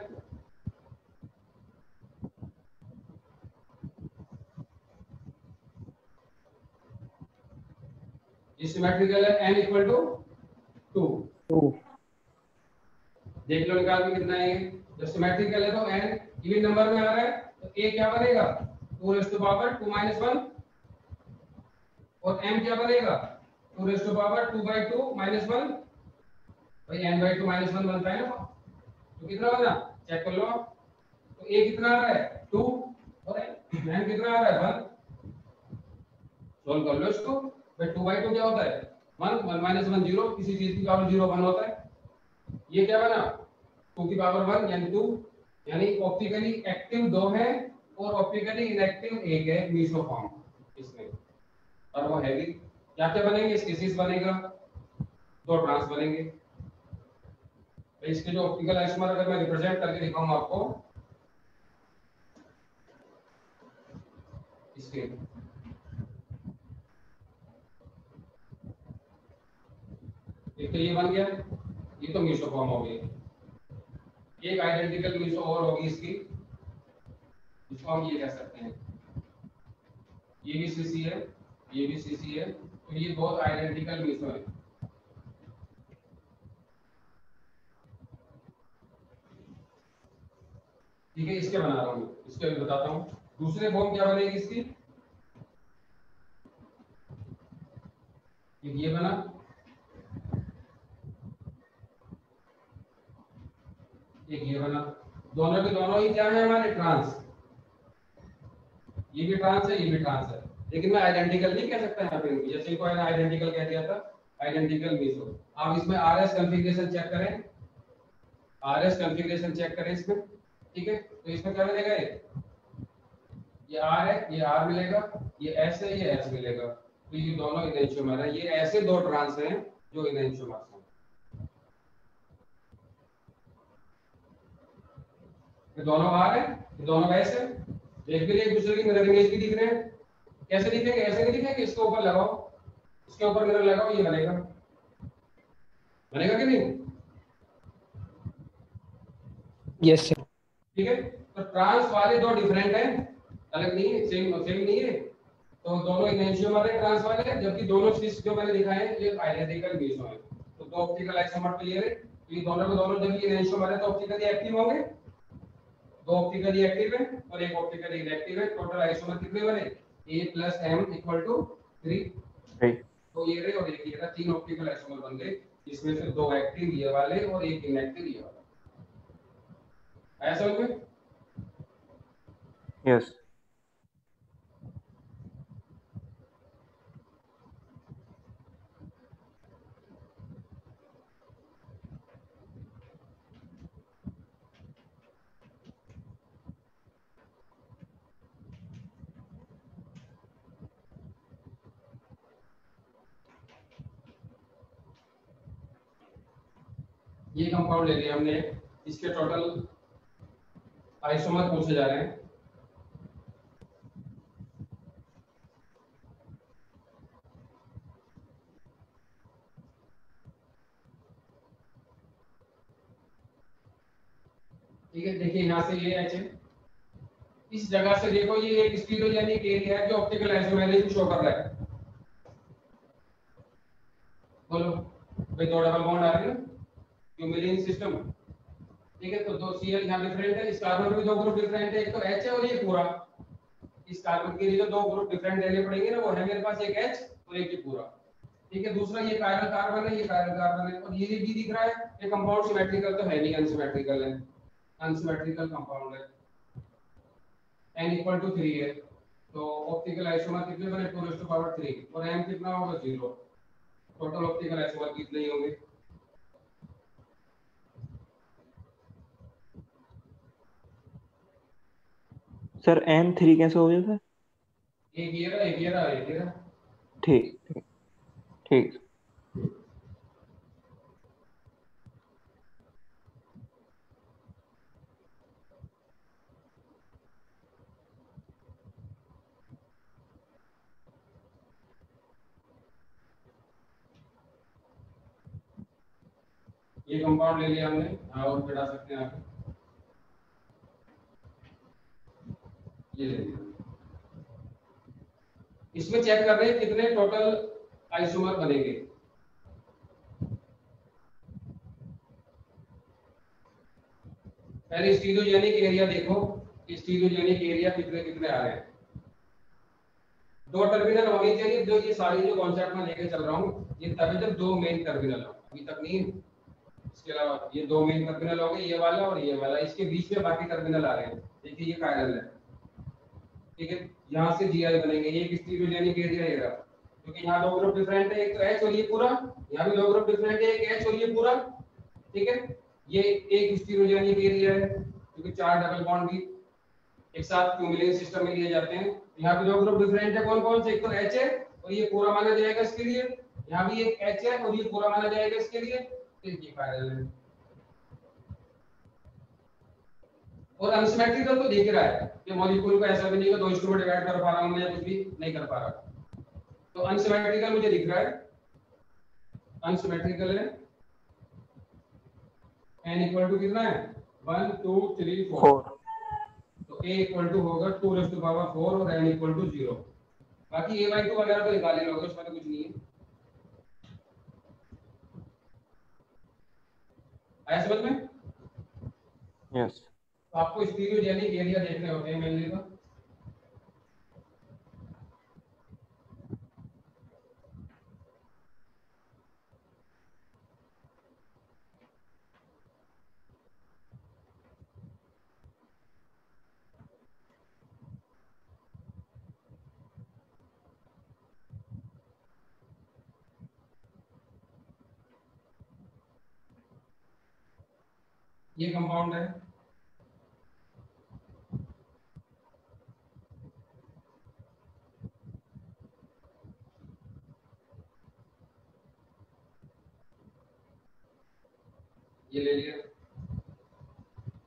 Speaker 1: ये सिमेट्रिकल है, n इक्वल टू 2।
Speaker 3: 2.
Speaker 1: देख लो निकाल के कितना है ये। जब सिमेट्रिकल है तो n इवन नंबर में आ रहा है, तो a क्या बनेगा 2 raised to power 2 minus 1, और m क्या बनेगा 2 raised to power 2 by 2 minus 1। भाई n by 2 minus 1 बनता है ना, तो कितना बना चेक कर लो आप। तो a कितना आ रहा है 2 और n कितना आ रहा है 1। सॉल्व कर लो इसको। भाई 2 by 2 क्या होता है 1, 1 minus 1 0, किसी चीज की पावर 0 1 होता है। ये क्या बना 2 की पावर 1 यानी 2, यानी ऑप्टिकली एक्टिव 2 है और ऑप्टिकली इनएक्टिव 1 है मीसोफॉर्म इसमें। और वो हैवी क्या क्या बनेंगे, स्पीसीज बनेगा, 2 ट्रांस बनेंगे। तो इसके जो ऑप्टिकल आइसोमर अगर मैं रिप्रेजेंट करके दिखाऊं आपको, इसके एक तो ये बन गया, ये तो मीसोफॉर्म हो गई। एक आइडेंटिकल मीसो और होगी इसकी, इसको हम ये कह सकते हैं, ये भी सीसी है, ये भी सीसी है, तो ये बहुत आइडेंटिकल मीसो है। ठीक है, इसके बना रहा हूँ, इसके भी बताता हूँ। दूसरे फॉर्म क्या बनेगी इसकी, ये बना, एक ये बना, दोनों के दोनों ही क्या है हमारे ट्रांस, ये भी ट्रांस है, ये भी ट्रांस है, लेकिन मैं आइडेंटिकल नहीं कह सकता यहाँ पे, जैसे इनको मैंने आइडेंटिकल कह दिया था, आइडेंटिकल मीसो। आप इसमें आरएस कॉन्फ़िगरेशन चेक करें, आरएस कॉन्फ़िगरेशन चेक करें इसमें। ठीक है, तो इसमें क्या मिलेगा, ये आर है, ये आर मिलेगा, ये एस है, ये एस मिलेगा। तो ये दोनों इनएंशियोमर है, ये ऐसे 2 ट्रांस हैं जो इनएंशियोमर्स हैं। ये दोनों आर है, ये दोनों एस है, देख भी एक दूसरे की मिरर इमेज भी दिख रहे हैं। कैसे दिखेंगे, ऐसे नहीं दिखेंगे, इसके ऊपर लगाओ, इसके ऊपर मिरर लगाओ, ये बनेगा, बनेगा कि नहीं।
Speaker 3: Yes, sir.
Speaker 1: ठीक है, तो ट्रांस वाले 2 डिफरेंट हैं, अलग नहीं है, सेम सेम नहीं है, तो दोनों इनएंशियोमर है ट्रांस वाले, जबकि दोनों चीज जो मैंने दिखाए हैं ये आइडेंटिकल मीसो है। तो 2 ऑप्टिकल आइसोमर क्लियर है, तो ये दोनों के दोनों जब ये इनएंशियोमर है तो ऑप्टिकली एक्टिव होंगे, 2 ऑप्टिकली एक्टिव है और एक ऑप्टिकली इनएक्टिव है। टोटल आइसोमर कितने बने, a + m = 3।
Speaker 2: Right.
Speaker 1: तो ये रहे और एक ये रहा, 3 ऑप्टिकल आइसोमर बन गए, इसमें से 2 एक्टिव ये वाले और एक इनएक्टिव ये वाला। आया समझ में।
Speaker 2: Yes.
Speaker 1: ये कंपाउंड ले लिया हमने, इसके टोटल आइसोमर पूछे जा रहे हैं। ठीक है, देखिए यहाँ से ये एच है, इस जगह से देखो ये एक स्टीरियोजेनिक एरिया है जो ऑप्टिकल आइसोमेरिज्म शो कर रहा है। बोलो भाई, 2 डबल बॉन्ड आ रहे हैं ना क्यूमेरिन सिस्टम। ठीक है, तो 2 सीएल यहाँ डिफरेंट है, इस कार्बन में भी 2 ग्रुप डिफरेंट है, एक तो एच है और ये पूरा। इस कार्बन के लिए जो 2 ग्रुप डिफरेंट लेने पड़ेंगे ना, वो है मेरे पास एक एच और एक ये पूरा। ठीक है, दूसरा ये कायरल कार्बन है, ये कायरल कार्बन है, और ये भी दिख रहा है, ये कंपाउंड सिमेट्रिकल तो है नहीं, अनसिमेट्रिकल है, अनसिमेट्रिकल कंपाउंड है। n = 3 है, तो ऑप्टिकल आइसोमर कितने बने 2⁻³ और m कितना होगा 0। टोटल ऑप्टिकल आइसोमर कितने ही होंगे,
Speaker 2: सर n3 कैसे हो गया सर?
Speaker 1: एक ये रहा, एक ये रहा, एक ये रहा।
Speaker 2: ठीक ठीक ठीक।
Speaker 1: ये कंपाउंड ले लिया हमने, और बढ़ा सकते हैं आगे, ये ले लिया। इसमें चेक कर रहे हैं कितने टोटल आइसोमर बनेंगे। पहले स्टीरियोजेनिक एरिया देखो, स्टीरियोजेनिक एरिया कितने कितने आ रहे हैं। दो टर्मिनल होनी चाहिए, जो ये सारी जो कॉन्सेप्ट में लेके चल रहा हूँ ये तभी जब दो मेन टर्मिनल हो, अभी तक नहीं। इसके अलावा ये दो मेन टर्मिनल हो गए, ये वाला और ये वाला, इसके बीच में बाकी टर्मिनल आ रहे हैं। देखिए ये कायरल है, ठीक है, यहाँ से जीआई बनेंगे, ये एक स्टीरियोजेनिक एरिया है क्योंकि यहाँ दो ग्रुप डिफरेंट है, एक तो एच और ये पूरा, यहाँ भी दो ग्रुप डिफरेंट है, एक एच और ये पूरा, ठीक है। ये एक स्टीरियोजेनिक एरिया है क्योंकि चार डबल बॉन्ड भी एक साथ क्यूमुलेटिव सिस्टम में लिए जाते हैं। यहाँ पे दो ग्रुप डिफरेंट है, कौन कौन से, एक तो एच है और ये पूरा माना जाएगा इसके लिए, यहाँ भी एक एच है और ये पूरा माना जाएगा इसके लिए, तो ये पैरेलल है। और अनसिमेट्रिकल तो दिख रहा है कि मॉलिक्यूल को ऐसा भी नहीं है दो हिस्सों में डिवाइड कर पा रहा हूं मैं, या कुछ भी नहीं कर पा रहा, तो अनसिमेट्रिकल मुझे दिख रहा है, अनसिमेट्रिकल है। n इक्वल टू कितना है, 1 2 3 4, तो a इक्वल टू होगा 2 रेज़ टू पावर 4 और n इक्वल टू 0। बाकी a/2 वगैरह तो निकाल ही लोगे, उसमें तो कुछ नहीं है। आया समझ में?
Speaker 2: यस।
Speaker 1: तो आपको स्टीरियोजेनिक एरिया देखने होते हैं मेनली। तो ये कंपाउंड है, ये ले लिया।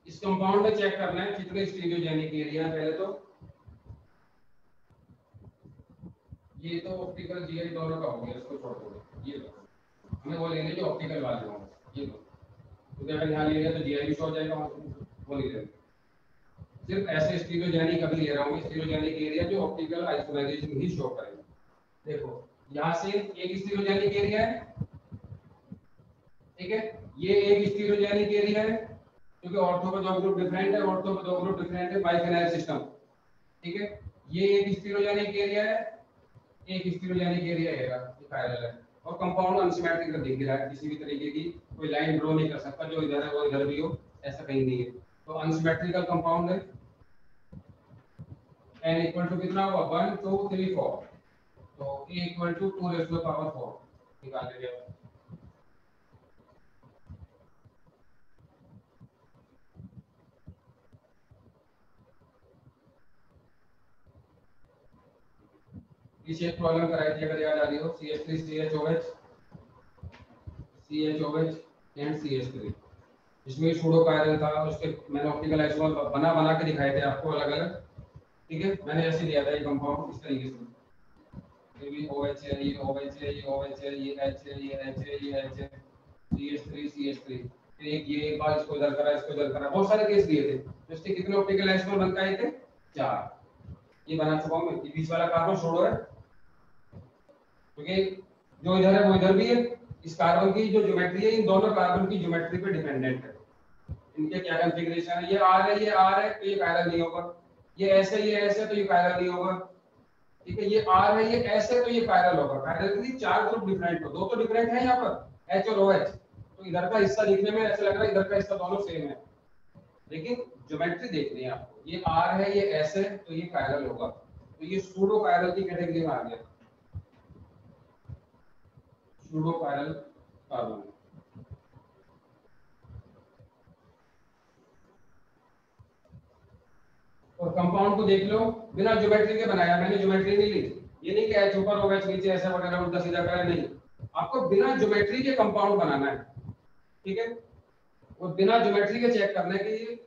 Speaker 1: इस कंपाउंड में चेक करना है कितने स्टीरियोजेनिक एरिया है। पहले तो ये तो ऑप्टिकल जीआई दोनों का हो गया, इसको छोड़ दो, ये लो, हमें वो लेने जो ऑप्टिकल वाले हों, ये लो, क्योंकि अगर यहाँ ले लिया तो जीआई भी शो हो जाएगा, वो नहीं लेंगे। सिर्फ ऐसे स्टीरियोजेनिक अभी ले रहा हूँ, स्टीरियोजेनिक एरिया जो ऑप्टिकल आइसोमराइजेशन ही शो करेगा। देखो यहाँ से एक स्टीरियोजेनिक एरिया है, ठीक है, ये एक स्टीरियोजेनिक एरिया है क्योंकि ऑर्थो का दो ग्रुप डिफरेंट है, ऑर्थो का दो ग्रुप डिफरेंट है, बाइफिनाइल सिस्टम, ठीक है। ये एक स्टीरियोजेनिक एरिया है, एक स्टीरियोजेनिक एरिया है, ये पैरेलल है। और कंपाउंड अनसिमेट्रिकल दिख रहा है, किसी भी तरीके की कोई लाइन ड्रॉ नहीं कर सकता, जो इधर है वो इधर भी हो, ऐसा कहीं नहीं है। तो अनसिमेट्रिकल कंपाउंड है। n इक्वल टू कितना हुआ, 1 2 3 4, तो a equal to 2 raise to power 4 निकाल लीजिए। पीछे एक प्रॉब्लम कराई थी अगर याद आ रही हो, CH3CHOH एंड CH3, इसमें सूडो पैरेलल था, उसके मैंने ऑप्टिकल आइसोमर बना बना के दिखाए थे आपको अलग अलग, ठीक है। मैंने ऐसे दिया था ये कंपाउंड इस तरीके से, ये भी OH है, ये OH है, ये OH है, ये H है, ये H है, ये H है, CH3 एक बार इसको इधर करा, इसको इधर करा, बहुत सारे केस दिए थे। तो इसके कितने ऑप्टिकल आइसोमर बनता है थे, 4। ये बना चुका हूं मैं, ये बीच वाला कार्बन छोड़ो है क्योंकि जो इधर है वो इधर भी है। इस कार्बन की जो ज्योमेट्री है, इन दोनों कार्बन की ज्योमेट्री पे डिपेंडेंट है, इनके क्या कॉन्फ़िगरेशन है। ये R है, ये R है, तो ये पैरेलल नहीं होगा। ये ऐसे, ये ऐसे, तो ये पैरेलल नहीं होगा, ठीक है। ये R है, ये ऐसे, तो ये पैरेलल होगा। पैरेलल की चार ग्रुप डिफरेंट हो, दो तो डिफरेंट है यहाँ पर H और OH, तो इधर का हिस्सा दिखने में ऐसा लग रहा है इधर का हिस्सा दोनों सेम है, लेकिन ज्योमेट्री देखनी है आपको। ये R है, ये ऐसे, तो ये पैरेलल होगा, तो ये सूडो पैरेलल की कैटेगरी में आ गया, सूडो पैरेलल कार्बन। और कंपाउंड को देख लो, बिना ज्योमेट्री के बनाया, मैंने ज्योमेट्री नहीं ली, ये नहीं कि H ऊपर होगा नीचे ऐसा वगैरह उल्टा सीधा करा, नहीं, आपको बिना ज्योमेट्री के कंपाउंड बनाना है, ठीक है। और बिना ज्योमेट्री के चेक करना है कि ये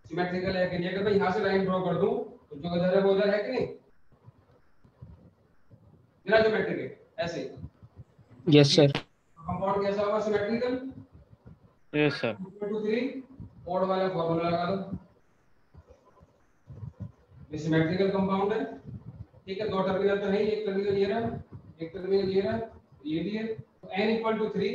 Speaker 1: सिमेट्रिकल है कि नहीं। अगर मैं यहाँ से लाइन ड्रॉ कर दूं तो जो इधर है वो इधर है कि नहीं, बिना ज्योमेट्री के ऐसे।
Speaker 3: Yes sir.
Speaker 1: कंपाउंड कैसा होगा, symmetrical.
Speaker 2: Yes, sir.
Speaker 1: Equal to 3 odd वाला फॉर्मूला लगा दो। ये सिमेट्रिकल कंपाउंड है, ठीक है। दो टर्मिनल तो है ही, एक टर्मिनल ये रहा, एक टर्मिनल ये रहा, ये भी है। तो n equal to 3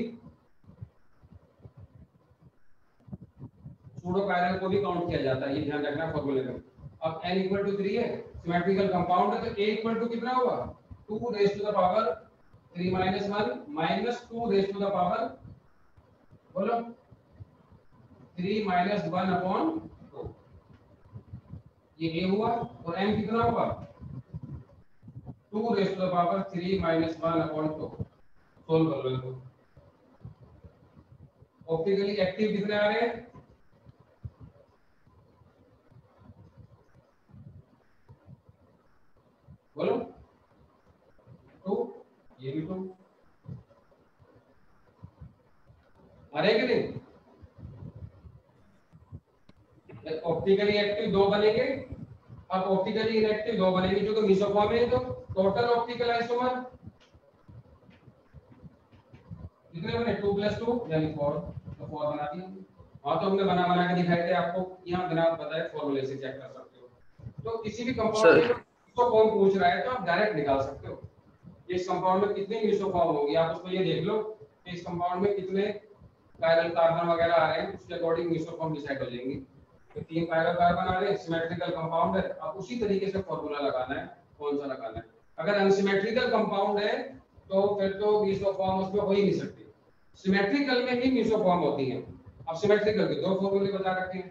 Speaker 1: pseudo parallel को भी काउंट किया जाता है, ये ध्यान रखना फॉर्मूले में। अब n इक्वल टू 3 है, सिमेट्रिकल कंपाउंड है, तो a इक्वल टू कितना होगा 2 raise to the power 3 minus 1 minus 2 raise to the power, बोलो 3 माइनस 1 अपॉन 2, ये a हुआ। और m कितना होगा 2 raise to the power 3 minus 1 upon 2। Solve कर लो इसको। ऑप्टिकली एक्टिव कितने आ रहे हैं, बोलो 2, ये भी 2 आ रहे कि नहीं। ऑप्टिकली एक्टिव 2 बनेंगे, अब ऑप्टिकली इनएक्टिव 2 बनेंगे, जो कि मेसोफॉर्म है। तो टोटल ऑप्टिकल आइसोमर कितने बने 2 + 2 यानी 4, तो 4 बना दिया। हाँ, तो हमने बना के दिखाए थे आपको, यहाँ बिना बताए फॉर्मूले से चेक कर सकते हो। तो किसी भी कंपाउंड में मेसोफॉर्म पूछ रहा है तो आप डायरेक्ट निकाल सकते हो। इस कंपाउंड में कितने मेसोफॉर्म होंगे, आप उसको ये देख लो कि इस कंपाउंड में कितने कायरल कार्बन वगैरह आ रहे हैं, उसके अकॉर्डिंग मेसोफॉर्म डिसाइड कर लेंगे। तो 3 कायरल कार्बन आ रहे हैं, सिमेट्रिकल कंपाउंड है, अब उसी तरीके से फॉर्मूला लगाना है, कौन सा लगाना है। अगर अनसिमेट्रिकल कंपाउंड है तो फिर तो मेसोफॉर्म उसमें हो ही नहीं सकती, सिमेट्रिकल में ही मेसोफॉर्म होती है। अब सिमेट्रिकल के 2 फॉर्मूले बता रखे हैं,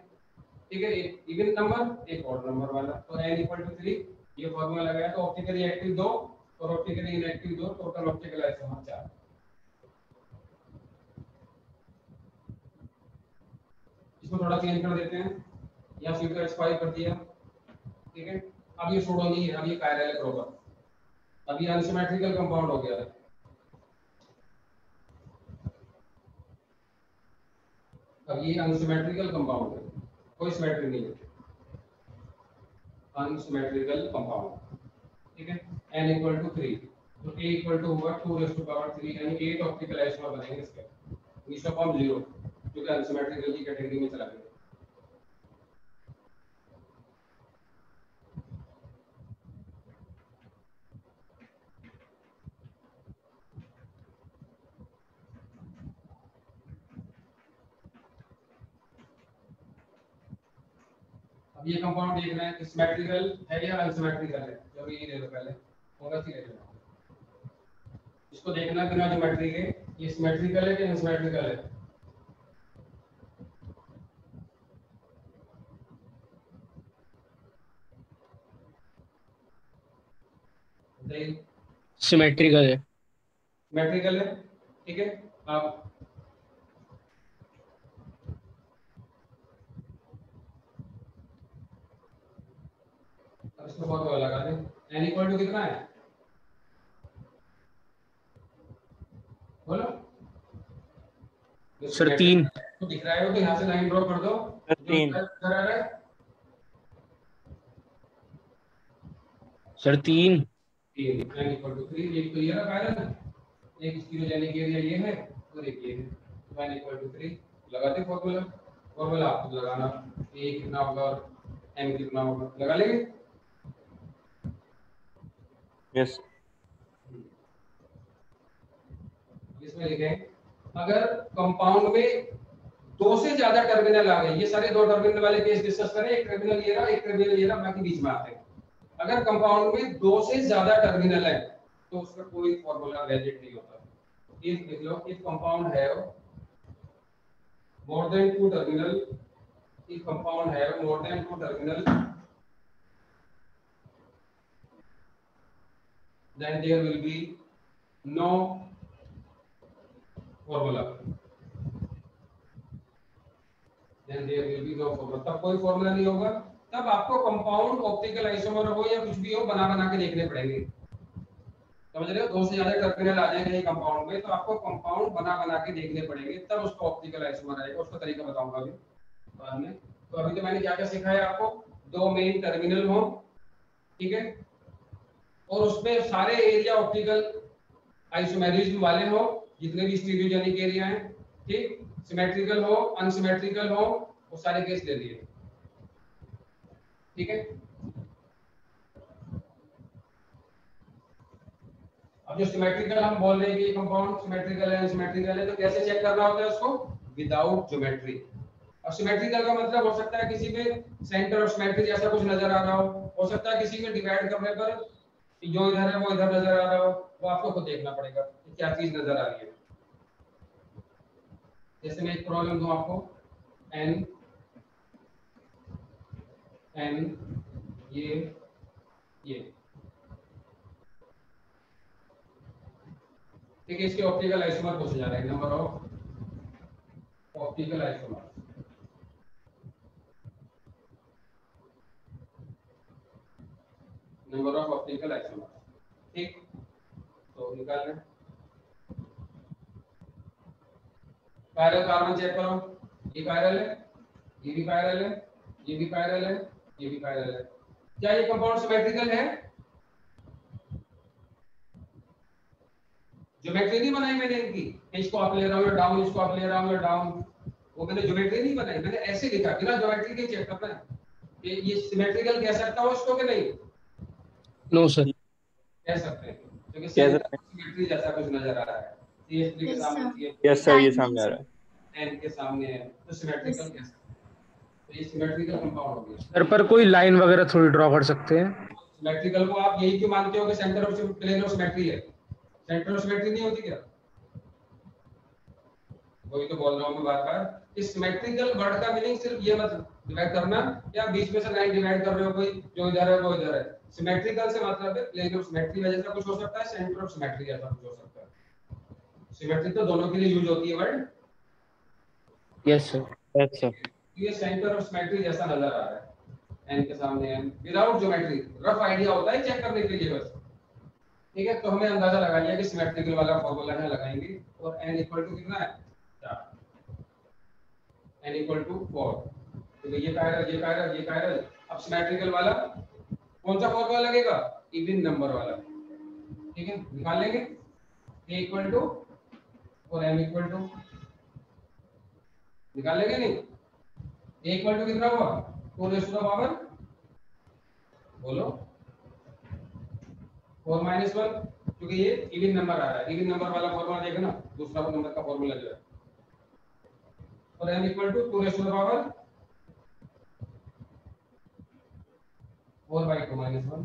Speaker 1: ठीक है, एक इवन नंबर, एक ऑड नंबर वाला। तो n इक्वल टू 3 ये फॉर्मूला लगाया, तो ऑप्टिकली एक्टिव 2 और optically inactive 2, total optical isomer 4। इसको थोड़ा चेंज कर देते हैं, या फिर तो x5 कर दिया, ठीक है। अब ये सूडो नहीं है, अब ये कायरल है प्रॉपर, अब ये अनसिमेट्रिकल कंपाउंड हो गया है। अब ये अनसिमेट्रिकल कंपाउंड है, कोई सिमेट्री नहीं है, अनसिमेट्रिकल कंपाउंड, ठीक है। n इक्वल टू 3, तो a इक्वल टू होगा 2 रेज़ टू पावर 3 यानी 8 ऑप्टिकल आइसोमर बनेंगे इसके। मेसोफॉर्म 0, क्योंकि अनसिमेट्रिकल की कैटेगरी में चला गया। अब ये कंपाउंड देख रहे हैं कि सिमेट्रिकल है या अनसिमेट्रिकल है, जो भी ये ले लो पहले, होगा सी ले लो। इसको देखना बिना ज्योमेट्री के, ये सिमेट्रिकल है कि अनसिमेट्रिकल है।
Speaker 3: सिमेट्रिकल है।
Speaker 1: सिमेट्रिकल है, ठीक है। अब इसको फॉर्मूला लगा दें, n इक्वल टू कितना है, बोलो
Speaker 3: सर 3।
Speaker 1: तो दिख रहा है, तो यहाँ से लाइन ड्रॉ कर दो,
Speaker 2: 3
Speaker 3: सर 3
Speaker 1: n इक्वल टू 3। एक तो ये रहा कायरल, एक स्टीरियोजेनिक एरिया ये है और एक ये है, तो n इक्वल टू 3 लगाते फॉर्मूला। फॉर्मूला आपको लगाना, a कितना होगा और m कितना होगा, लगा लेंगे।
Speaker 2: Yes.
Speaker 1: इसमें लिखें अगर कंपाउंड में 2 से ज्यादा टर्मिनल आ गए, ये सारे 2 टर्मिनल वाले केस डिस्कस करें, एक टर्मिनल ये रहा, एक टर्मिनल ये रहा, बाकी बीच में आते हैं। अगर कंपाउंड में 2 से ज्यादा टर्मिनल है तो उसका कोई फार्मूला वैलिड नहीं होता। इफ लिख लो, if compound have more than 2 terminal, if compound have more than 2 terminal, then there will be no formula, then there will be no formula, तब कोई फॉर्मूला नहीं होगा। तब आपको कंपाउंड ऑप्टिकल आइसोमर हो या कुछ भी हो बना के देखने पड़ेंगे, समझ रहे हो। 2 से ज्यादा टर्मिनल आ जाएंगे कंपाउंड में तो आपको कंपाउंड बना के देखने पड़ेंगे, तब उसको ऑप्टिकल आइसोमर आएगा। उसका तरीका बताऊंगा अभी बाद में। तो अभी तो मैंने क्या क्या सिखाया आपको, 2 मेन टर्मिनल हो, ठीक है, और उसमें सारे एरिया ऑप्टिकल आइसोमेरिज्म वाले हो, जितने भी स्टीरियोजेनिक एरिया हैं, ठीक। सिमेट्रिकल हो, अनसिमेट्रिकल हो, वो सारे केस ले लिए। ठीक है, अब जो सिमेट्रिकल हम बोल रहे हैं कि कंपाउंड सिमेट्रिकल है, अनसिमेट्रिकल है, तो कैसे चेक करना होता है उसको? Without geometry. अब सिमेट्रिकल का मतलब हो सकता है किसी में सेंटर ऑफ सिमेट्री जैसा कुछ नजर आ रहा हो सकता है किसी में डिवाइड करने पर जो इधर है वो इधर नजर आ रहा हो, वो आपको खुद देखना पड़ेगा कि क्या चीज नजर आ रही है। जैसे मैं एक प्रॉब्लम दूं आपको, n ये ठीक है, इसके ऑप्टिकल आइसोमर पूछा जा रहा है, number of optical isomer. Number of optical isomer, ठीक, तो निकाल लें। कायरल कार्बन चेक करो, ये कायरल है, ये भी कायरल है, ये भी कायरल है, ये भी कायरल है। क्या ये कंपाउंड सिमेट्रिकल है? ज्योमेट्री नहीं बनाई मैंने इनकी, इसको आप ले रहा हूं डाउन, इसको आप ले रहा हूं डाउन, वो मैंने ज्योमेट्री नहीं बनाई, मैंने ऐसे लिखा बिना ज्योमेट्री के चेक करना है कि ये सिमेट्रिकल कह सकता हो इसको कि नहीं।
Speaker 3: नो सर,
Speaker 1: कह सकते हैं क्योंकि सिमेट्री जैसा कुछ नजर आ रहा है, CH3 के सामने,
Speaker 2: यस सर, ये सामने आ रहा है,
Speaker 1: N के सामने है, तो सिमेट्रिकल कह सकते हैं। तो ये सिमेट्रिकल कंपाउंड हो गया।
Speaker 3: सर पर कोई लाइन वगैरह थोड़ी ड्रॉ कर सकते हैं?
Speaker 1: सिमेट्रिकल को आप यही क्यों मानते हो कि centre of plane of symmetry है? सेंटर ऑफ सिमेट्री नहीं होती क्या? वही तो बोल रहा हूं मैं बार बार, इस सिमेट्रिकल वर्ड का मीनिंग सिर्फ ये मत डिवाइड करना या बीच में से लाइन डिवाइड कर रहे हो कोई, जो इधर है वो इधर है। सिमेट्रिकल से मतलब है प्लेन ऑफ सिमेट्री जैसा कुछ हो सकता है, सेंटर ऑफ सिमेट्री जैसा कुछ हो सकता है। सिमेट्री तो दोनों के लिए यूज होती है word.
Speaker 3: Yes sir,
Speaker 2: yes sir,
Speaker 1: ये सेंटर ऑफ सिमेट्री जैसा नजर आ रहा है, n के सामने n, without geometry, rough idea होता है चेक करने के लिए बस। ठीक है, तो हमें अंदाजा लगा लिया कि सिमेट्रिकल वाला फार्मूला है, लगाएंगे, और n इक्वल टू कितना है? 4, n इक्वल टू 4। तो ये कायरल, ये कायरल, ये कायरल। अब सिमेट्रिकल वाला कौन सा फार्मूला लगेगा? इवन नंबर वाला। ठीक है, निकाल लेंगे, a इक्वल टू और m इक्वल टू, निकाल लेंगे नहीं? a इक्वल टू कितना हुआ? 4 रेज़ टू द पावर, बोलो 4 माइनस 1, क्योंकि ये इवन नंबर आ रहा है, इवन नंबर वाला फार्मूला देखना, दूसरा नंबर का फार्मूला जो है, और m equal to 2 raise to the power 4/2 minus 1।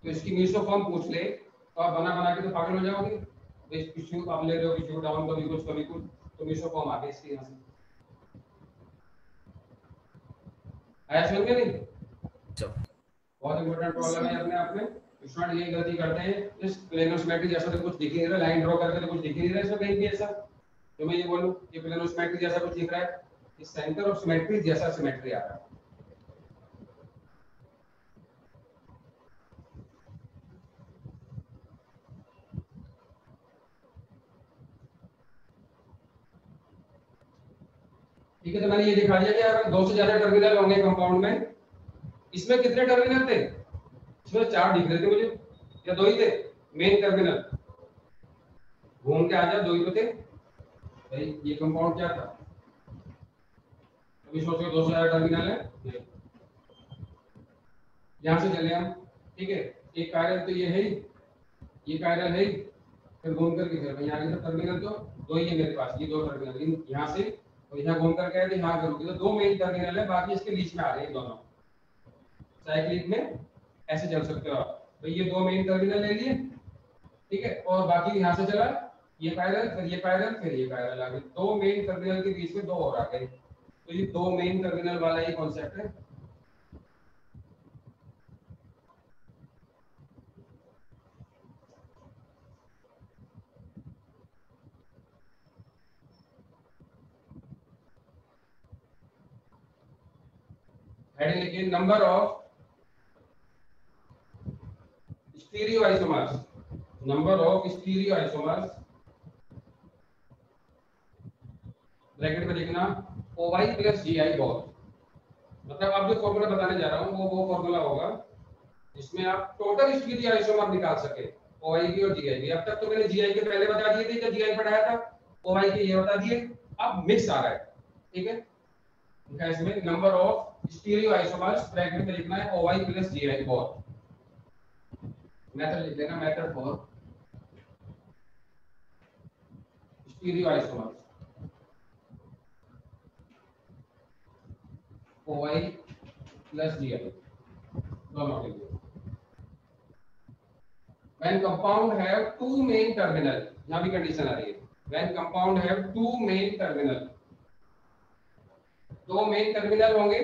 Speaker 1: तो इसकी मीसो फॉर्म पूछ ले तो आप बना बना के तो पागल हो जाओगे। तो इस पिछू आप ले रहे हो, पिछू डाउन कभी कुछ, तो मीसो फॉर्म आ गई इसकी यहाँ से। आया समझ में नहीं? बहुत इंपॉर्टेंट प्रॉब्लम है अपने आप में। स्टूडेंट ये गलती करते हैं, इस प्लेनो सिमेट्री जैसा तो कुछ दिख ही नहीं रहा, लाइन ड्रॉ करके तो कुछ दिख ही नहीं रहा इसमें कहीं भी ऐसा। तो मैं ये बोलूं ये प्लेनो सिमेट्री जैसा कुछ दिख रहा है, इस सेंटर ऑफ सिमेट्री जैसा सिमेट्री आ रहा है। ठीक है, तो मैंने ये दिखा दिया कि अगर 2 से ज्यादा टर्मिनल होंगे कंपाउंड में, इसमें कितने टर्मिनल थे? इसमें 4 दिख रहे थे मुझे, या 2 ही थे मेन टर्मिनल? घूम के आ जा, 2 ही तो थे भाई। ये कंपाउंड क्या था? अभी सोचो 2 से ज्यादा टर्मिनल है, यहां से चले हम। ठीक है, एक कायरल तो ये है ही, ये कायरल है ही, फिर घूम करके फिर यहाँ की टर्मिनल तो 2 ही है मेरे पास, ये 2 टर्मिनल, यहाँ से और यहाँ घूम करके आए तो यहाँ करोगे तो 2 मेन टर्मिनल है, बाकी इसके बीच में आ रहे हैं दोनों। साइक्लिक में ऐसे चल सकते हो आप। तो ये 2 मेन टर्मिनल ले लिए, ठीक है, और बाकी यहाँ से चला ये कायरल, फिर ये कायरल, फिर ये कायरल आ गए। 2 मेन टर्मिनल के बीच में 2 और आ गए। तो ये 2 मेन टर्मिनल वाला ये कॉन्सेप्ट है। हेडिंग लिखिए, number of stereoisomers, number of stereoisomers, bracket में लिखना OI प्लस GI बहुत। मतलब आप जो फॉर्मूला बताने जा रहा हूँ वो फॉर्मूला होगा जिसमें आप टोटल स्टीरियोआइसोमर निकाल सके, OI की और GI की। अब तक तो मैंने GI के पहले बता दिए थे जब GI पढ़ाया था, OI के ये बता दिए। अब मिक्स आ रहा है, ठीक है, लिखा है इसमें number of stereo isomers bracket में लिखना है OI प्लस GI बहुत। मेथड लिख देना, method for stereo isomers OI plus GI दोनों के लिए। When compound have two main terminal, यहाँ भी कंडीशन आ रही है, when compound have two main terminal, दो मेन टर्मिनल होंगे,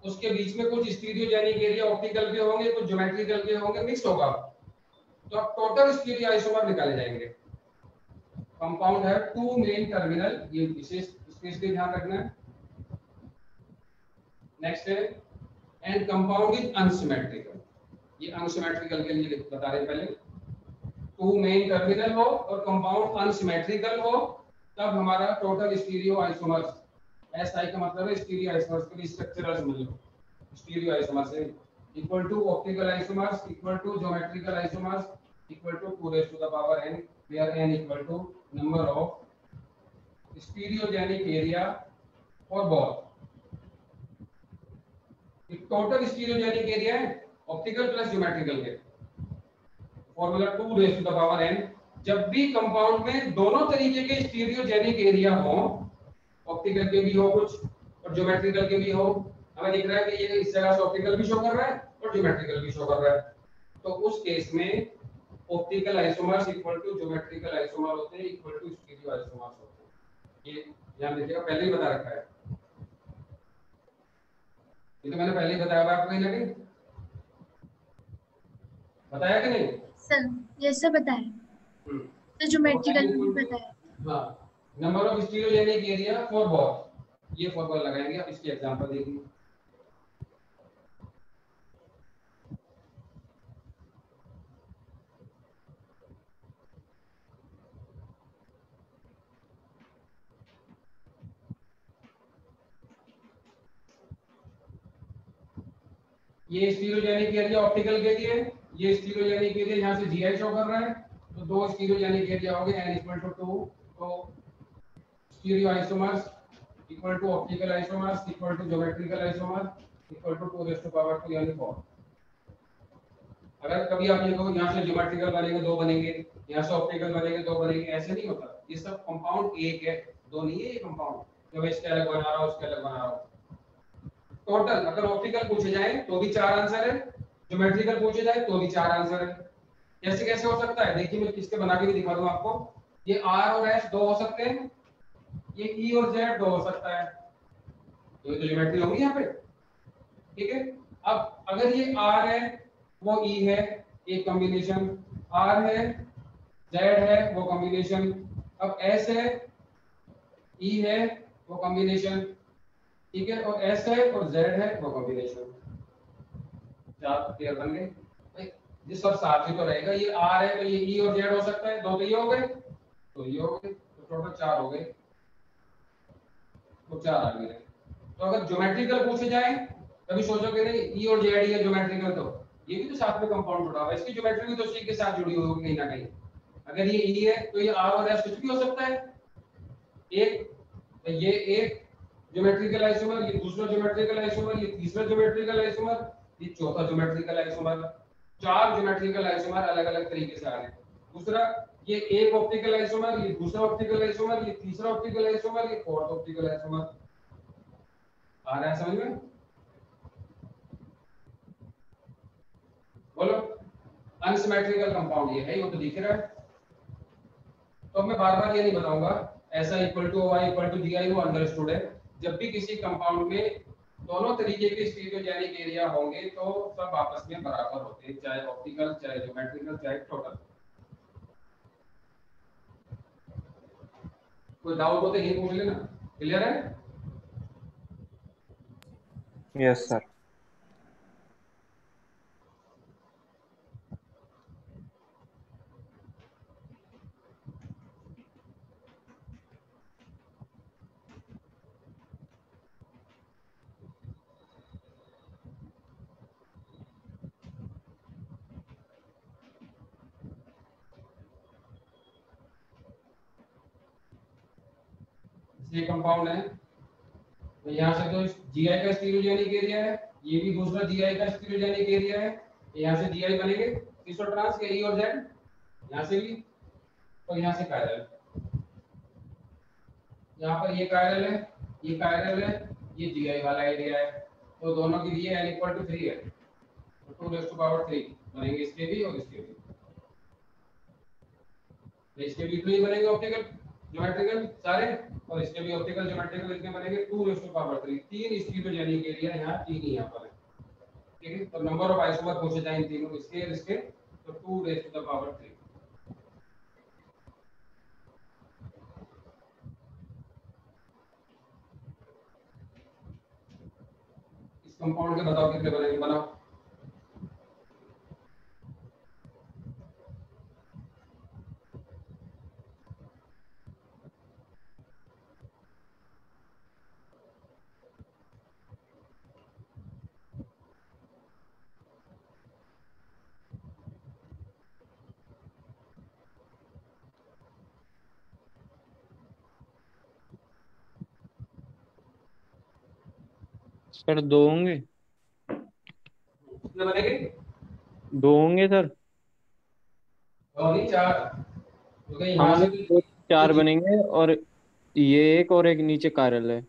Speaker 1: उसके बीच में कुछ स्टीरियोजेनिक एरिया ऑप्टिकल के होंगे, कुछ ज्योमेट्रिकल के होंगे, मिक्स होगा, तो अब टोटल स्टीरियो आइसोमर निकाले जाएंगे। कंपाउंड है टू मेन टर्मिनल, ये विशेष स्पेस पे ध्यान रखना है। नेक्स्ट है एंड कंपाउंड इज अनसिमेट्रिकल, ये अनसिमेट्रिकल के लिए बता रहे हैं पहले, टू मेन टर्मिनल हो और कंपाउंड अनसिमेट्रिकल हो, तब हमारा टोटल स्टीरियो आइसोमर्स, SI का मतलब है स्टीरियो आइसोमर्स के लिए स्ट्रक्चरल समझ लो, स्टीरियो आइसोमर्स है equal to optical isomers equal to geometrical isomers equal to 2 raised to the power n, where n equal to number of stereogenic area और बोथ। टोटल स्टीरियोजेनिक एरिया है ऑप्टिकल प्लस ज्योमेट्रिकल के, formula 2 raised to the power n। जब भी कंपाउंड में दोनों तरीके के स्टीरियोजेनिक एरिया हो, ऑप्टिकल के भी हो कुछ और ज्योमेट्रिकल के भी हो, हमें दिख रहा है कि ये इस जगह से ऑप्टिकल भी शो कर रहा है और ज्योमेट्रिकल भी शो कर रहा है, तो उस केस में optical isomers equal to geometrical isomer होते हैं इक्वल टू स्टीरियो आइसोमर्स होते हैं। ये ध्यान रखिएगा, पहले ही बता रखा है, ये तो मैंने पहले ही बताया आपको, कहीं ना कहीं बताया कि नहीं
Speaker 4: सर? यस सर बताया, तो ज्योमेट्रिकल भी बताया।
Speaker 1: हां, number of stereogenic area for both, ये फॉर्मूला लगाएंगे। अब इसकी एग्जांपल देखिए, ये स्टीरियोजेनिक एरिया ऑप्टिकल के लिए, ये स्टीरियोजेनिक एरिया यहां से GI शो कर रहा है, तो दो स्टीरियोजेनिक एरिया हो गए n इक्वल टू 2, तो stereoisomers equal to optical isomers equal to geometrical isomer equal to 2 raised to power 2 यानी 4। अगर कभी आप ये कहो यहां से ज्योमेट्रिकल बनेंगे दो बनेंगे, यहां से ऑप्टिकल बनेंगे दो बनेंगे, ऐसे नहीं होता, ये सब कंपाउंड एक है, दो नहीं है ये कंपाउंड, जब इसके अलग बना रहा हूं उसके अलग बना रहा हूं। टोटल अगर ऑप्टिकल पूछे जाए तो भी 4 आंसर है, ज्योमेट्रिकल पूछे जाए तो भी 4 आंसर है। कैसे कैसे हो सकता है, देखिए मैं किसके बना के भी दिखा दूं आपको। ये R और S दो हो सकते हैं, ये E और Z दो हो सकता है, तो ये तो ज्योमेट्री होगी यहाँ पे, ठीक है। अब अगर ये R है वो E है, एक कॉम्बिनेशन, R है Z है वो कॉम्बिनेशन, अब S है E है वो कॉम्बिनेशन, ठीक है, और S है और Z है वो कॉम्बिनेशन, चार क्लियर बन गए भाई। ये सब साथ ही तो रहेगा, ये R है तो ये E और Z हो सकता है, दो तो ये हो गए, तो ये हो गए, तो टोटल 4 हो गए, तो 4 आ गए। तो अगर ज्योमेट्रिकल पूछे जाए कभी सोचोगे नहीं E और Z ही है ज्योमेट्रिकल, तो ये भी तो साथ में कंपाउंड जुड़ा हुआ है, इसकी ज्योमेट्री भी तो C के साथ जुड़ी हुई होगी कहीं ना कहीं। अगर ये E है तो ये R और S कुछ भी हो सकता है, एक ये एक ज्योमेट्रिकल आइसोमर, ये दूसरा ज्योमेट्रिकल आइसोमर, ये तीसरा ज्योमेट्रिकल आइसोमर, ये चौथा ज्योमेट्रिकल आइसोमर, 4 ज्योमेट्रिकल आइसोमर अलग-अलग तरीके से आ रहे हैं। दूसरा ये एक ऑप्टिकल आइसोमर, ये दूसरा ऑप्टिकल आइसोमर, ये तीसरा ऑप्टिकल आइसोमर, ये फोर्थ ऑप्टिकल आइसोमर। आ रहा है समझ में? बोलो, अनसिमेट्रिकल कंपाउंड ये है, वो तो दिख रहा है। तो मैं बार-बार ये नहीं बताऊंगा, ऐसा equal to OI equal to GI वो अंडरस्टूड है। जब भी किसी कंपाउंड में दोनों तरीके के स्टीरियोजेनिक एरिया होंगे तो सब आपस में बराबर होते हैं, चाहे ऑप्टिकल चाहे ज्योमेट्रिकल चाहे टोटल। कोई डाउट हो तो ये पूछ लेना, क्लियर है?
Speaker 2: Yes sir.
Speaker 1: ये कंपाउंड है, तो यहाँ से तो जीआई का स्टीरियोजेनिक एरिया है, ये भी दूसरा जीआई का स्टीरियोजेनिक एरिया है, यहाँ से जीआई बनेंगे किस और ट्रांस के ई और जेड, यहाँ से भी और यहाँ से कायरल, यहाँ पर ये कायरल है, ये कायरल है, ये जीआई वाला एरिया है, तो दोनों के लिए n इक्वल टू 3 है, तो 2 रेज़ टू पावर 3 बनेंगे इसके भी और इसके भी, तो इसके भी 3 बनेंगे ऑप्टिकल ज्योमेट्रिकल सारे, और इसके भी ऑप्टिकल ज्योमेट्रिकल इसके बनेंगे 2 रेज़ टू पावर 3, तीन स्टीरियोजेनिक एरिया यहाँ तीन ही यहाँ पर है, ठीक है। तो नंबर ऑफ आइसोमर पूछे जाएंगे तीनों इसके और इसके, तो 2 रेज़ टू द पावर 3। इस कंपाउंड के बताओ कितने बनेंगे, बनाओ।
Speaker 2: सर दो होंगे,
Speaker 1: कितने बनेंगे?
Speaker 2: दो होंगे सर।
Speaker 1: और नहीं चार, क्योंकि यहाँ
Speaker 2: हमारे
Speaker 1: से
Speaker 2: दो चार बनेंगे, और ये एक और एक नीचे कारल है।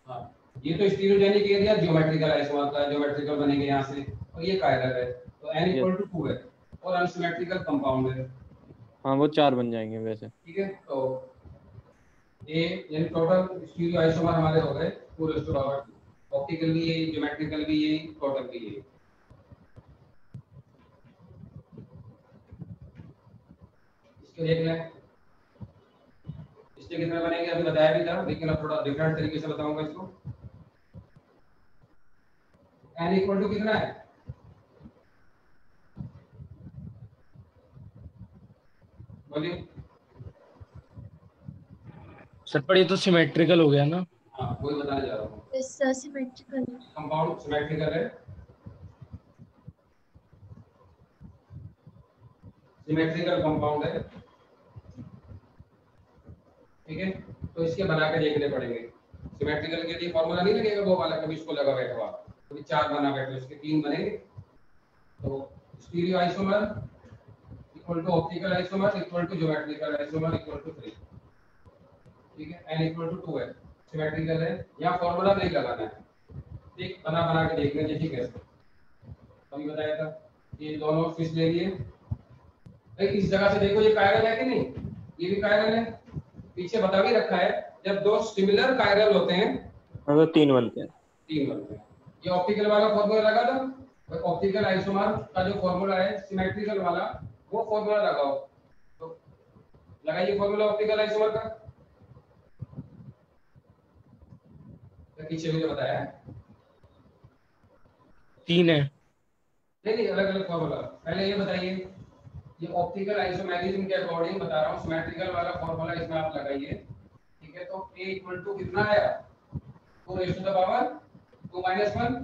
Speaker 1: हाँ, ये तो स्टीरियोजेनिक एरिया ज्योमेट्रिकल आइसोमर का ज्योमेट्रिकल बनेंगे यहाँ से, और ये कायरल है, तो n
Speaker 2: यस,
Speaker 1: इक्वल टू 2 है, और अनसिमेट्रिकल कंपाउंड है,
Speaker 2: हाँ वो चार बन जाएंगे वैसे।
Speaker 1: ठीक है। तो ये यानी टोटल स्टीरियो आइसोमर हमारे हो गए 2 रेज़ टू पावर 2, ऑप्टिकल भी यही, ज्योमेट्रिकल भी यही, टोटल भी यही। इसके देख लें इसके कितने बनेंगे, अभी बताया भी था, लेकिन अब थोड़ा डिफरेंट तरीके से बताऊंगा इसको। n इक्वल टू कितना है, बोलिए।
Speaker 3: सर पर ये तो सिमेट्रिकल हो गया ना।
Speaker 1: हाँ, वही बताने जा रहा हूँ,
Speaker 4: यस सिमेट्रिकल।
Speaker 1: कंपाउंड सिमेट्रिकल है, सिमेट्रिकल कंपाउंड है, ठीक है। तो इसके बना के देखने पड़ेंगे, सिमेट्रिकल के लिए फॉर्मूला नहीं लगेगा वो वाला, कभी इसको लगा बैठो आप, कभी चार बना बैठो, इसके तीन बनेंगे। तो stereo isomer equal to optical isomer equal to geometrical isomer equal to 3, ठीक है। n इक्वल टू 2 है, सिमेट्रिकल है, यहाँ फॉर्मूला नहीं लगाना है, ठीक, बना बना के देख लेंगे, ठीक है। अभी बताया था, ये दोनों फिश ले लिए, इस जगह से देखो ये कायरल है कि नहीं, ये भी कायरल है, पीछे बता भी रखा है जब दो सिमिलर कायरल होते हैं
Speaker 2: हाँ तो तीन बनते हैं।
Speaker 1: तीन बनते हैं। ये ऑप्टिकल वाला फॉर्मूला लगा दो, ऑप्टिकल आइसोमर का जो फॉर्मूला है सिमेट्रिकल वाला, वो फॉर्मूला लगाओ, तो लगाइए फॉर्मूला ऑप्टिकल आइसोमर का, तो पीछे भी जो बताया है,
Speaker 3: तीन है।
Speaker 1: नहीं अलग अलग फॉर्मूला, पहले ये बताइए, ये ऑप्टिकल आइसोमेरिज्म के अकॉर्डिंग बता रहा हूँ, सिमेट्रिकल वाला फॉर्मूला इसमें आप लगाइए, ठीक है। तो a इक्वल टू कितना आया, 2 raise to the power 2 minus 1,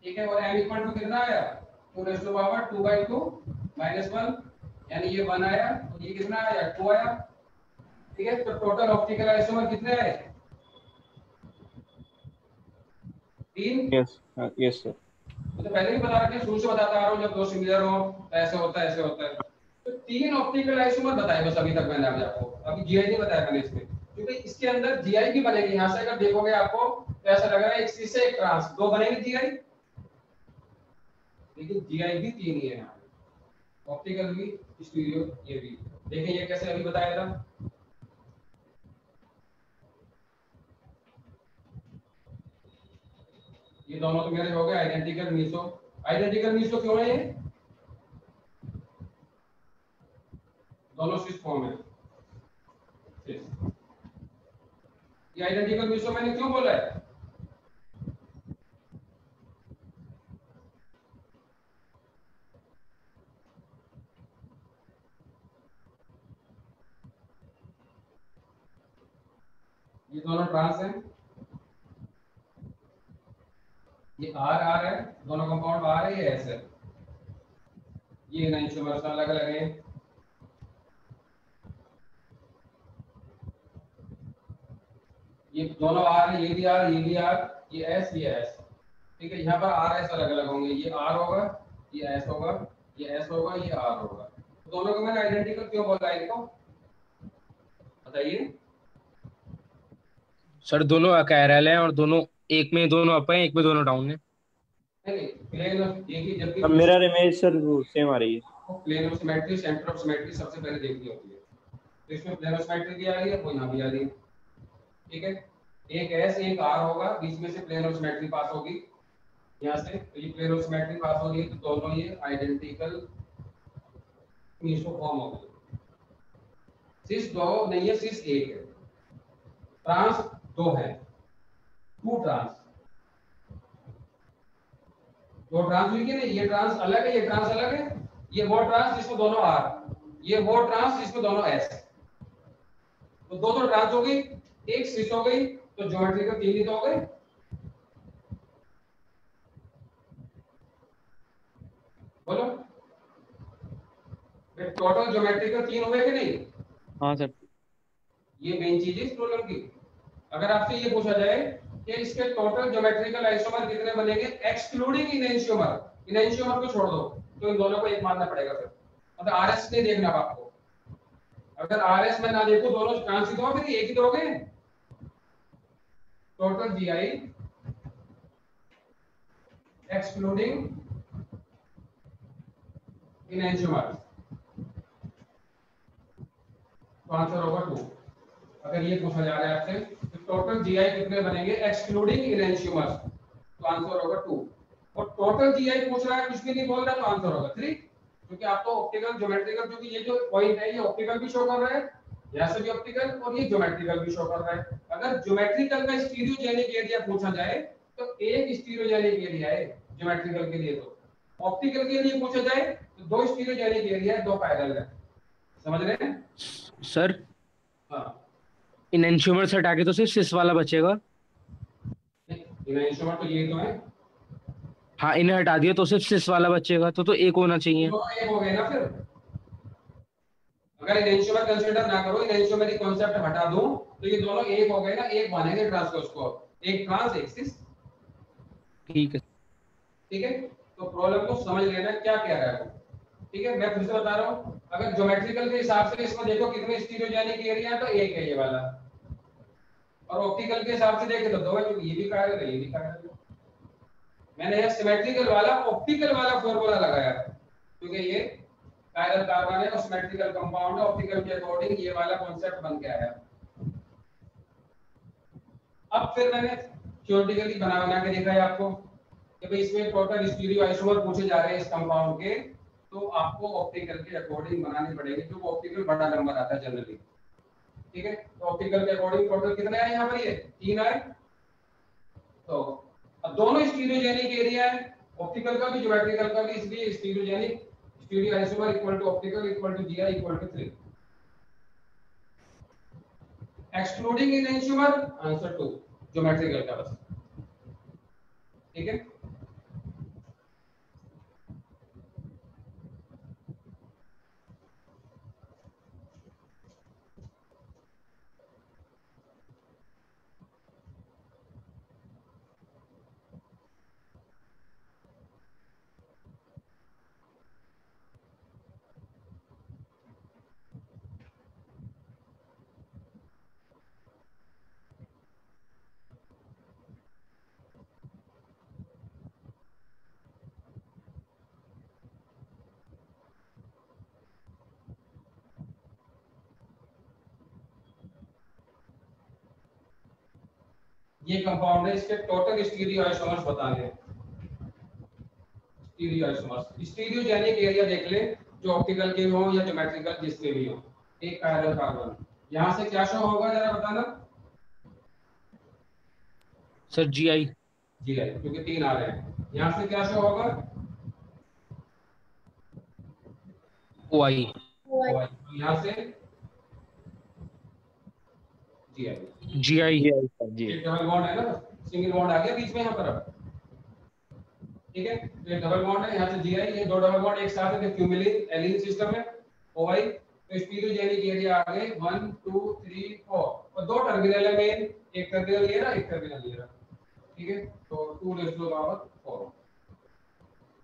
Speaker 1: ठीक है, और m इक्वल टू कितना आया, 2 रेज़ टू पावर 2/2 माइनस 1, यानी ये 1 आया, और ये कितना आया, 2 आया, ठीक है। तो टोटल ऑप्टिकल आइसोमर कितने आए, 3।
Speaker 2: Yes, yes sir.
Speaker 1: तो पहले भी बता रखे, शुरू से बताता आ रहा हूँ, जब दो सिमिलर हो तो ऐसे होता है ऐसे होता है। तो 3 ऑप्टिकल आइसोमर बताए बस अभी तक मैंने आपको, अभी जीआई नहीं बताया मैंने इसमें, क्योंकि इसके अंदर जीआई भी बनेगी, यहाँ से अगर देखोगे आपको तो ऐसा लग रहा है एक सी से एक ट्रांस, 2 बनेगी जीआई, लेकिन जीआई भी 3 ही है यहाँ, ऑप्टिकल भी स्टीरियो ये भी। देखिए ये कैसे अभी बताया था, ये दोनों तो मेरे हो गए आइडेंटिकल मीसो। आइडेंटिकल मीसो क्यों है, ये दोनों सिस फॉर्म है, ये आइडेंटिकल मीसो मैंने क्यों बोला है, ये दोनों ट्रांस हैं, ये आर आर है, दोनों कंपाउंड आर है, ये एस है, ये नहीं इनोवेशन अलग अलग है। ये दोनों आर है, ये भी आर, ये भी आर, ये एस, ये एस, ठीक है। यहाँ पर आर एस अलग अलग होंगे, ये आर होगा, ये एस होगा, ये एस होगा, ये आर होगा। दोनों को मैंने आइडेंटिकल क्यों बोला इनको, बताइए।
Speaker 3: सर दोनों अकैरल हैं और दोनों, एक में दोनों अप हैं, एक में दोनों डाउन है।
Speaker 1: नहीं प्लेन ऑफ एक ही, जबकि
Speaker 2: अब मेरा इमेज सर वो सेम आ रही है।
Speaker 1: Plane of symmetry, centre of symmetry सबसे पहले देखनी होती है। तो इसमें प्लेन ऑफ सिमेट्री भी आ रही है, वो यहाँ भी आ रही है, ठीक है। एक एस एक आर होगा, बीच में से प्लेन ऑफ सिमेट्री पास होगी यहाँ से, तो ये प्लेन ऑफ सिमेट्री पास होगी, तो दोनों ये आइडेंटिकल मीसोफॉर्म हो गए। सिस दो नहीं है, सिस एक है, ट्रांस दो है, टू ट्रांस, दो ट्रांस हुई कि नहीं, ये ट्रांस अलग है, ये ट्रांस अलग है, ये वो ट्रांस जिसमें दोनों आर, ये वो ट्रांस जिसमें दोनों एस, तो दो ट्रांस हो गई, एक सिस हो गई, तो ज्योमेट्रिकल तीन ही तो हो गए। बोलो टोटल ज्योमेट्रिकल तीन हुए कि नहीं।
Speaker 2: हाँ सर।
Speaker 1: ये मेन चीज है इस प्रॉब्लम की। अगर आपसे ये पूछा जाए कि इसके टोटल ज्योमेट्रिकल आइसोमर कितने बनेंगे एक्सक्लूडिंग इनएंशियोमर, इनएंशियोमर को छोड़ दो, तो इन दोनों को एक मानना पड़ेगा फिर, मतलब आरएस नहीं देखना आपको। अगर आरएस में ना देखो, दोनों ट्रांस ही तो हो, फिर एक ही तो हो गए। टोटल जीआई एक्सक्लूडिंग इनएंशियोमर, तो आंसर होगा 2। अगर ये पूछा जा रहा है आपसे तो टोटल जीआई कितने बनेंगे एक्सक्लूडिंग इनएंशियोमर्स, तो आंसर होगा 2। और टोटल जीआई पूछ रहा है, कुछ भी नहीं बोल रहा, तो आंसर होगा 3, क्योंकि आप तो ऑप्टिकल ज्योमेट्रिकल, क्योंकि ये जो पॉइंट है ये ऑप्टिकल भी शो कर रहा है, यहाँ से भी ऑप्टिकल और ये ज्योमेट्रिकल भी शो कर रहा है। अगर ज्योमेट्रिकल का स्टीरियोजेनिक एरिया पूछा जाए तो एक स्टीरियोजेनिक एरिया है ज्योमेट्रिकल के लिए, तो ऑप्टिकल के लिए पूछा जाए तो दो स्टीरियोजेनिक एरिया है, दो पैरेलल है, समझ रहे हैं
Speaker 3: सर
Speaker 1: हाँ।
Speaker 3: इनएंशियोमर से हटा के तो सिर्फ सिस वाला बचेगा।
Speaker 1: इनएंशियोमर तो ये तो है,
Speaker 3: हाँ इन्हें हटा दिया तो सिर्फ सिस वाला बचेगा, तो एक होना चाहिए।
Speaker 1: तो एक हो गए ना फिर। अगर इनएंशियोमर कंसीडर ना करो, इनएंशियोमर की कांसेप्ट हटा दूं, तो ये दोनों एक हो गए ना, एक मानेंगे ट्रांसपोज को, एक ट्रांस एक सिस,
Speaker 3: ठीक है।
Speaker 1: ठीक है। तो प्रॉब्लम को समझ लेना क्या कह रहा है वो, ठीक है। मैं फिर से बता रहा हूं, अगर ज्योमेट्रिकल के हिसाब से इसमें देखो कितने स्टीरियोजेनिक एरिया है, तो एक है ये वाला, और ऑप्टिकल के हिसाब से देखे तो दो है, क्योंकि ये भी पैरेलल है, ये भी पैरेलल है। मैंने यह सिमेट्रिकल वाला ऑप्टिकल वाला फार्मूला लगाया, क्योंकि ये पैरेलल कार्बन है और सिमेट्रिकल कंपाउंड है, ऑप्टिकल के अकॉर्डिंग ये वाला कांसेप्ट बन के आया। अब फिर मैंने थ्योरेटिकली बना के दिखाया आपको कि भाई इसमें टोटल स्टीरियो आइसोमर पूछे जा रहे हैं इस कंपाउंड के, तो आपको ऑप्टिकल के अकॉर्डिंग बनाने पड़ेंगे, जो ऑप्टिकल बड़ा नंबर आता है जनरली, ठीक है। तो ऑप्टिकल के अकॉर्डिंग टोटल कितने आए यहाँ पर, ये 3 आए। तो अब दोनों स्टीरियोजेनिक एरिया है, ऑप्टिकल का भी ज्योमेट्रिकल का भी, इसलिए stereogenic stereo isomer equal to optical equal to GI equal to 3। Excluding enantiomer answer 2 geometrical का बस, ठीक है। ये कंपाउंड है, इसके टोटल स्टीरियो आइसोमर्स बताने हैं। स्टीरियो आइसोमर्स स्टीरियोजेनिक एरिया देख ले, जो ऑप्टिकल के हो या ज्योमेट्रिकल जिसके भी हो, एक पैरेलल कार्बन, यहां से क्या शो होगा जरा बताना।
Speaker 3: सर जीआई,
Speaker 1: जीआई, क्योंकि 3 आ रहे हैं। यहां से क्या शो होगा,
Speaker 3: ओआई,
Speaker 1: यहां से जीआई,
Speaker 3: जीआई,
Speaker 2: जी
Speaker 1: एक डबल बॉन्ड है ना, सिंगल बॉन्ड आ गया बीच में यहाँ पर अब, ठीक है। तो ये डबल बॉन्ड है, यहाँ से जीआई, ये दो डबल बॉन्ड एक साथ है, फ्यूमिलिन एलिन सिस्टम है ओआई। तो स्टीरियोजेनिक एरिया आ गए 1 2 3 4, और दो टर्मिनल है मेन, एक टर्मिनल ये रहा, एक टर्मिनल ये रहा, ठीक है। तो 2 रेज़ टू पावर 4,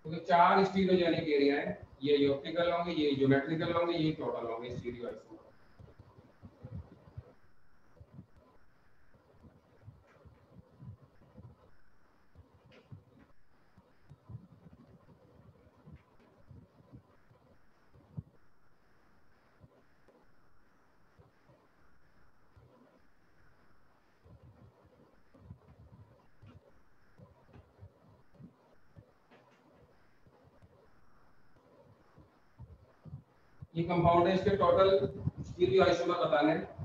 Speaker 1: तो चार स्टीरियोजेनिक एरिया है, ये ऑप्टिकल होंगे, ये ज्योमेट्रिकल होंगे, ये टोटल होंगे स्टीरियो आइसोमर। ये कंपाउंड है, इसके टोटल स्टीरियो आइसोमर बताने हैं।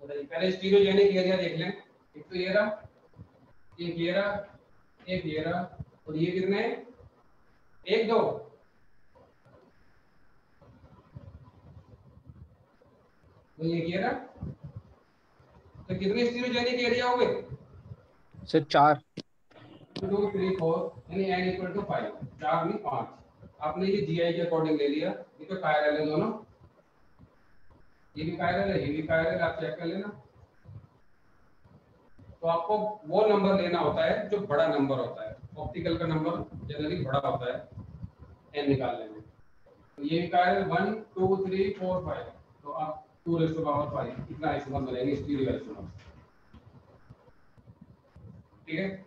Speaker 1: पहले स्टीरियोजेनिक एरिया देख लें। एक तो ये रहा, एक ये रहा, एक ये रहा, और ये कितने हैं? एक दो, तो ये रहा। तो कितने स्टीरियोजेनिक एरिया हो गए?
Speaker 3: सर 4।
Speaker 1: 2 3 4 यानी n इक्वल टू 5, 4 नहीं 5। आपने ये जीआई के अकॉर्डिंग ले लिया, ये तो कायरल है दोनों, ये भी कायरल है, ये भी कायरल है, आप चेक कर लेना। तो आपको वो नंबर लेना होता है जो बड़ा नंबर होता है, ऑप्टिकल का नंबर जनरली बड़ा होता है n निकालने में। तो ये भी कायरल 1 2 3 4 5, तो आप 2 रेज़ टू पावर 5 इतना आइसोमर बनेंगे स्टीरियो आइसोमर, ठीक है।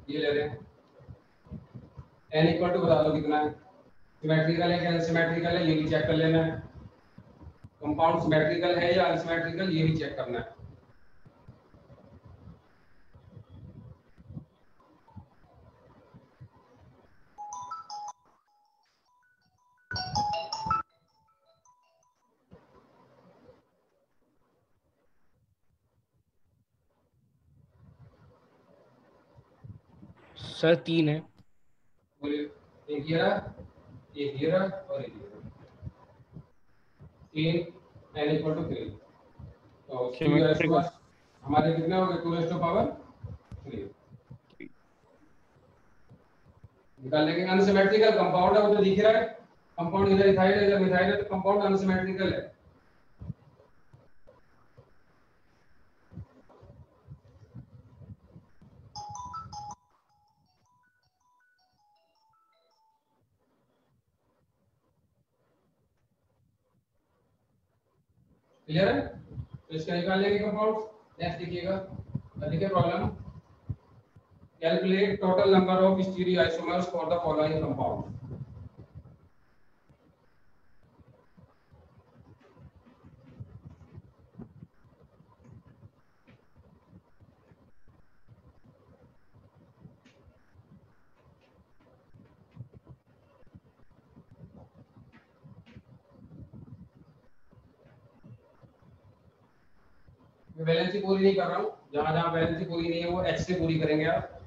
Speaker 1: ये ले रहे हैं, n इक्वल टू बता दो कितना है, सिमेट्रिकल है क्या अनसिमेट्रिकल है, ये भी चेक कर लेना है। कंपाउंड सिमेट्रिकल है या अनसिमेट्रिकल, ये भी चेक करना है।
Speaker 3: सर 3 है।
Speaker 1: बोलिए, एक ये रहा, एक ये रहा, और एक ये रहा, 3 n इक्वल टू 3, तो
Speaker 2: सिमेट्रिकल।
Speaker 1: हमारे कितने हो गए? 2 रेज़ टू पावर 3 निकाल लेंगे। अनसिमेट्रिकल कंपाउंड है, वो तो दिख रहा है, कंपाउंड इधर इथाइल है, इधर मिथाइल है, तो कंपाउंड अनसिमेट्रिकल है। क्लियर है? तो इसका निकाल लेंगे कंपाउंड। नेक्स्ट देखिएगा, देखिए problem, calculate total number of stereo isomers for the following compound. मैं वैलेंसी पूरी नहीं कर रहा हूँ, जहां जहां वैलेंसी पूरी नहीं है वो H से पूरी करेंगे आप।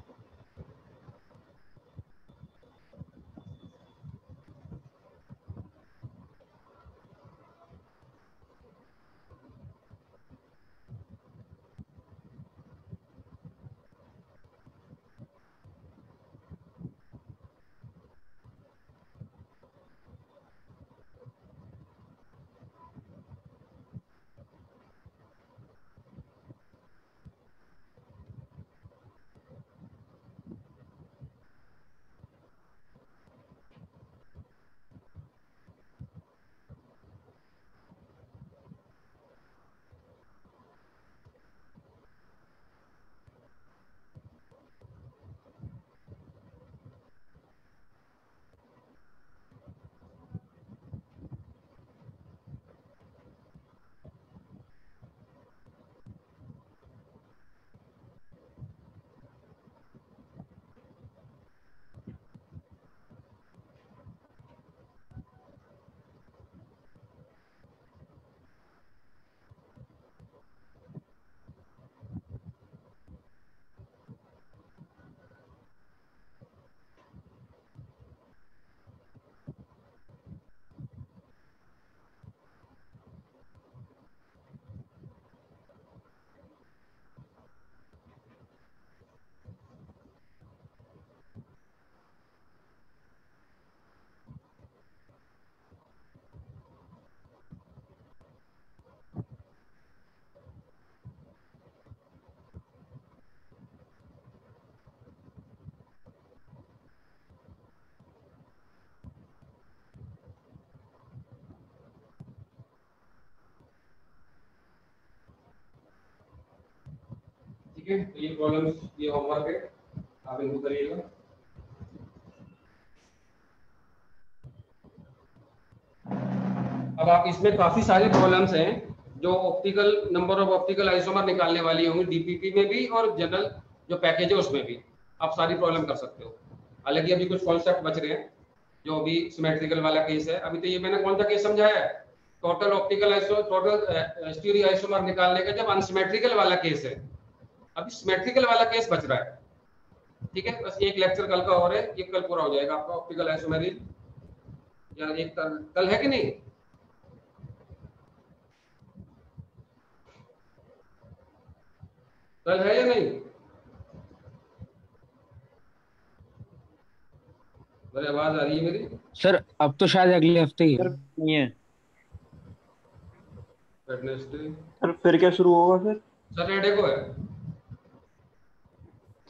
Speaker 1: ठीक है, तो ये प्रॉब्लम्स, ये होमवर्क है, आप इनको करिएगा। अब आप इसमें काफी सारी प्रॉब्लम्स हैं जो optical number of optical isomer निकालने वाली होंगी, डीपीपी में भी और जनरल जो पैकेज है उसमें भी आप सारी प्रॉब्लम कर सकते हो। हालांकि अभी कुछ कॉन्सेप्ट बच रहे हैं जो अभी सिमेट्रिकल वाला केस है। अभी तो ये मैंने कौन सा केस समझाया है, total optical iso, total stereo isomer निकालने का जब अनसिमेट्रिकल वाला केस है। अभी सिमेट्रिकल वाला केस बच रहा है, ठीक है। बस एक लेक्चर कल का और है, ये कल पूरा हो जाएगा आपका ऑप्टिकल आइसोमेरिज, या एक कल है कि नहीं? कल है या नहीं? मेरी आवाज आ रही है मेरी?
Speaker 3: सर अब तो शायद अगले हफ्ते ही है।
Speaker 2: सर नहीं है
Speaker 1: वेडनेसडे,
Speaker 5: सर फिर क्या शुरू होगा फिर?
Speaker 1: सैटरडे को है।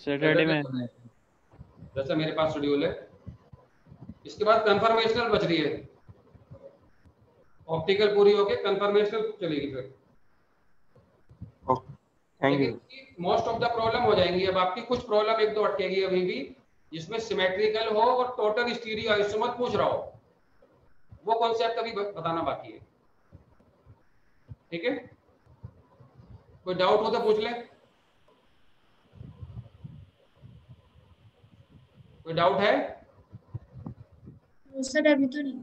Speaker 2: सैटरडे में
Speaker 1: को है, जैसा मेरे पास शेड्यूल है। इसके बाद कंफर्मेशनल बच रही है, ऑप्टिकल पूरी होके कंफर्मेशनल चलेगी फिर।
Speaker 5: Thank you.
Speaker 1: लेकिन मोस्ट ऑफ द प्रॉब्लम हो जाएंगी। अब आपकी कुछ प्रॉब्लम एक दो अटकेगी अभी भी, जिसमें सिमेट्रिकल हो और टोटल स्टीरियो आइसोमर पूछ रहा हो, वो कॉन्सेप्ट अभी बताना बाकी है, ठीक है। कोई डाउट हो तो पूछ ले, कोई डाउट है?
Speaker 4: सर अभी तो नहीं।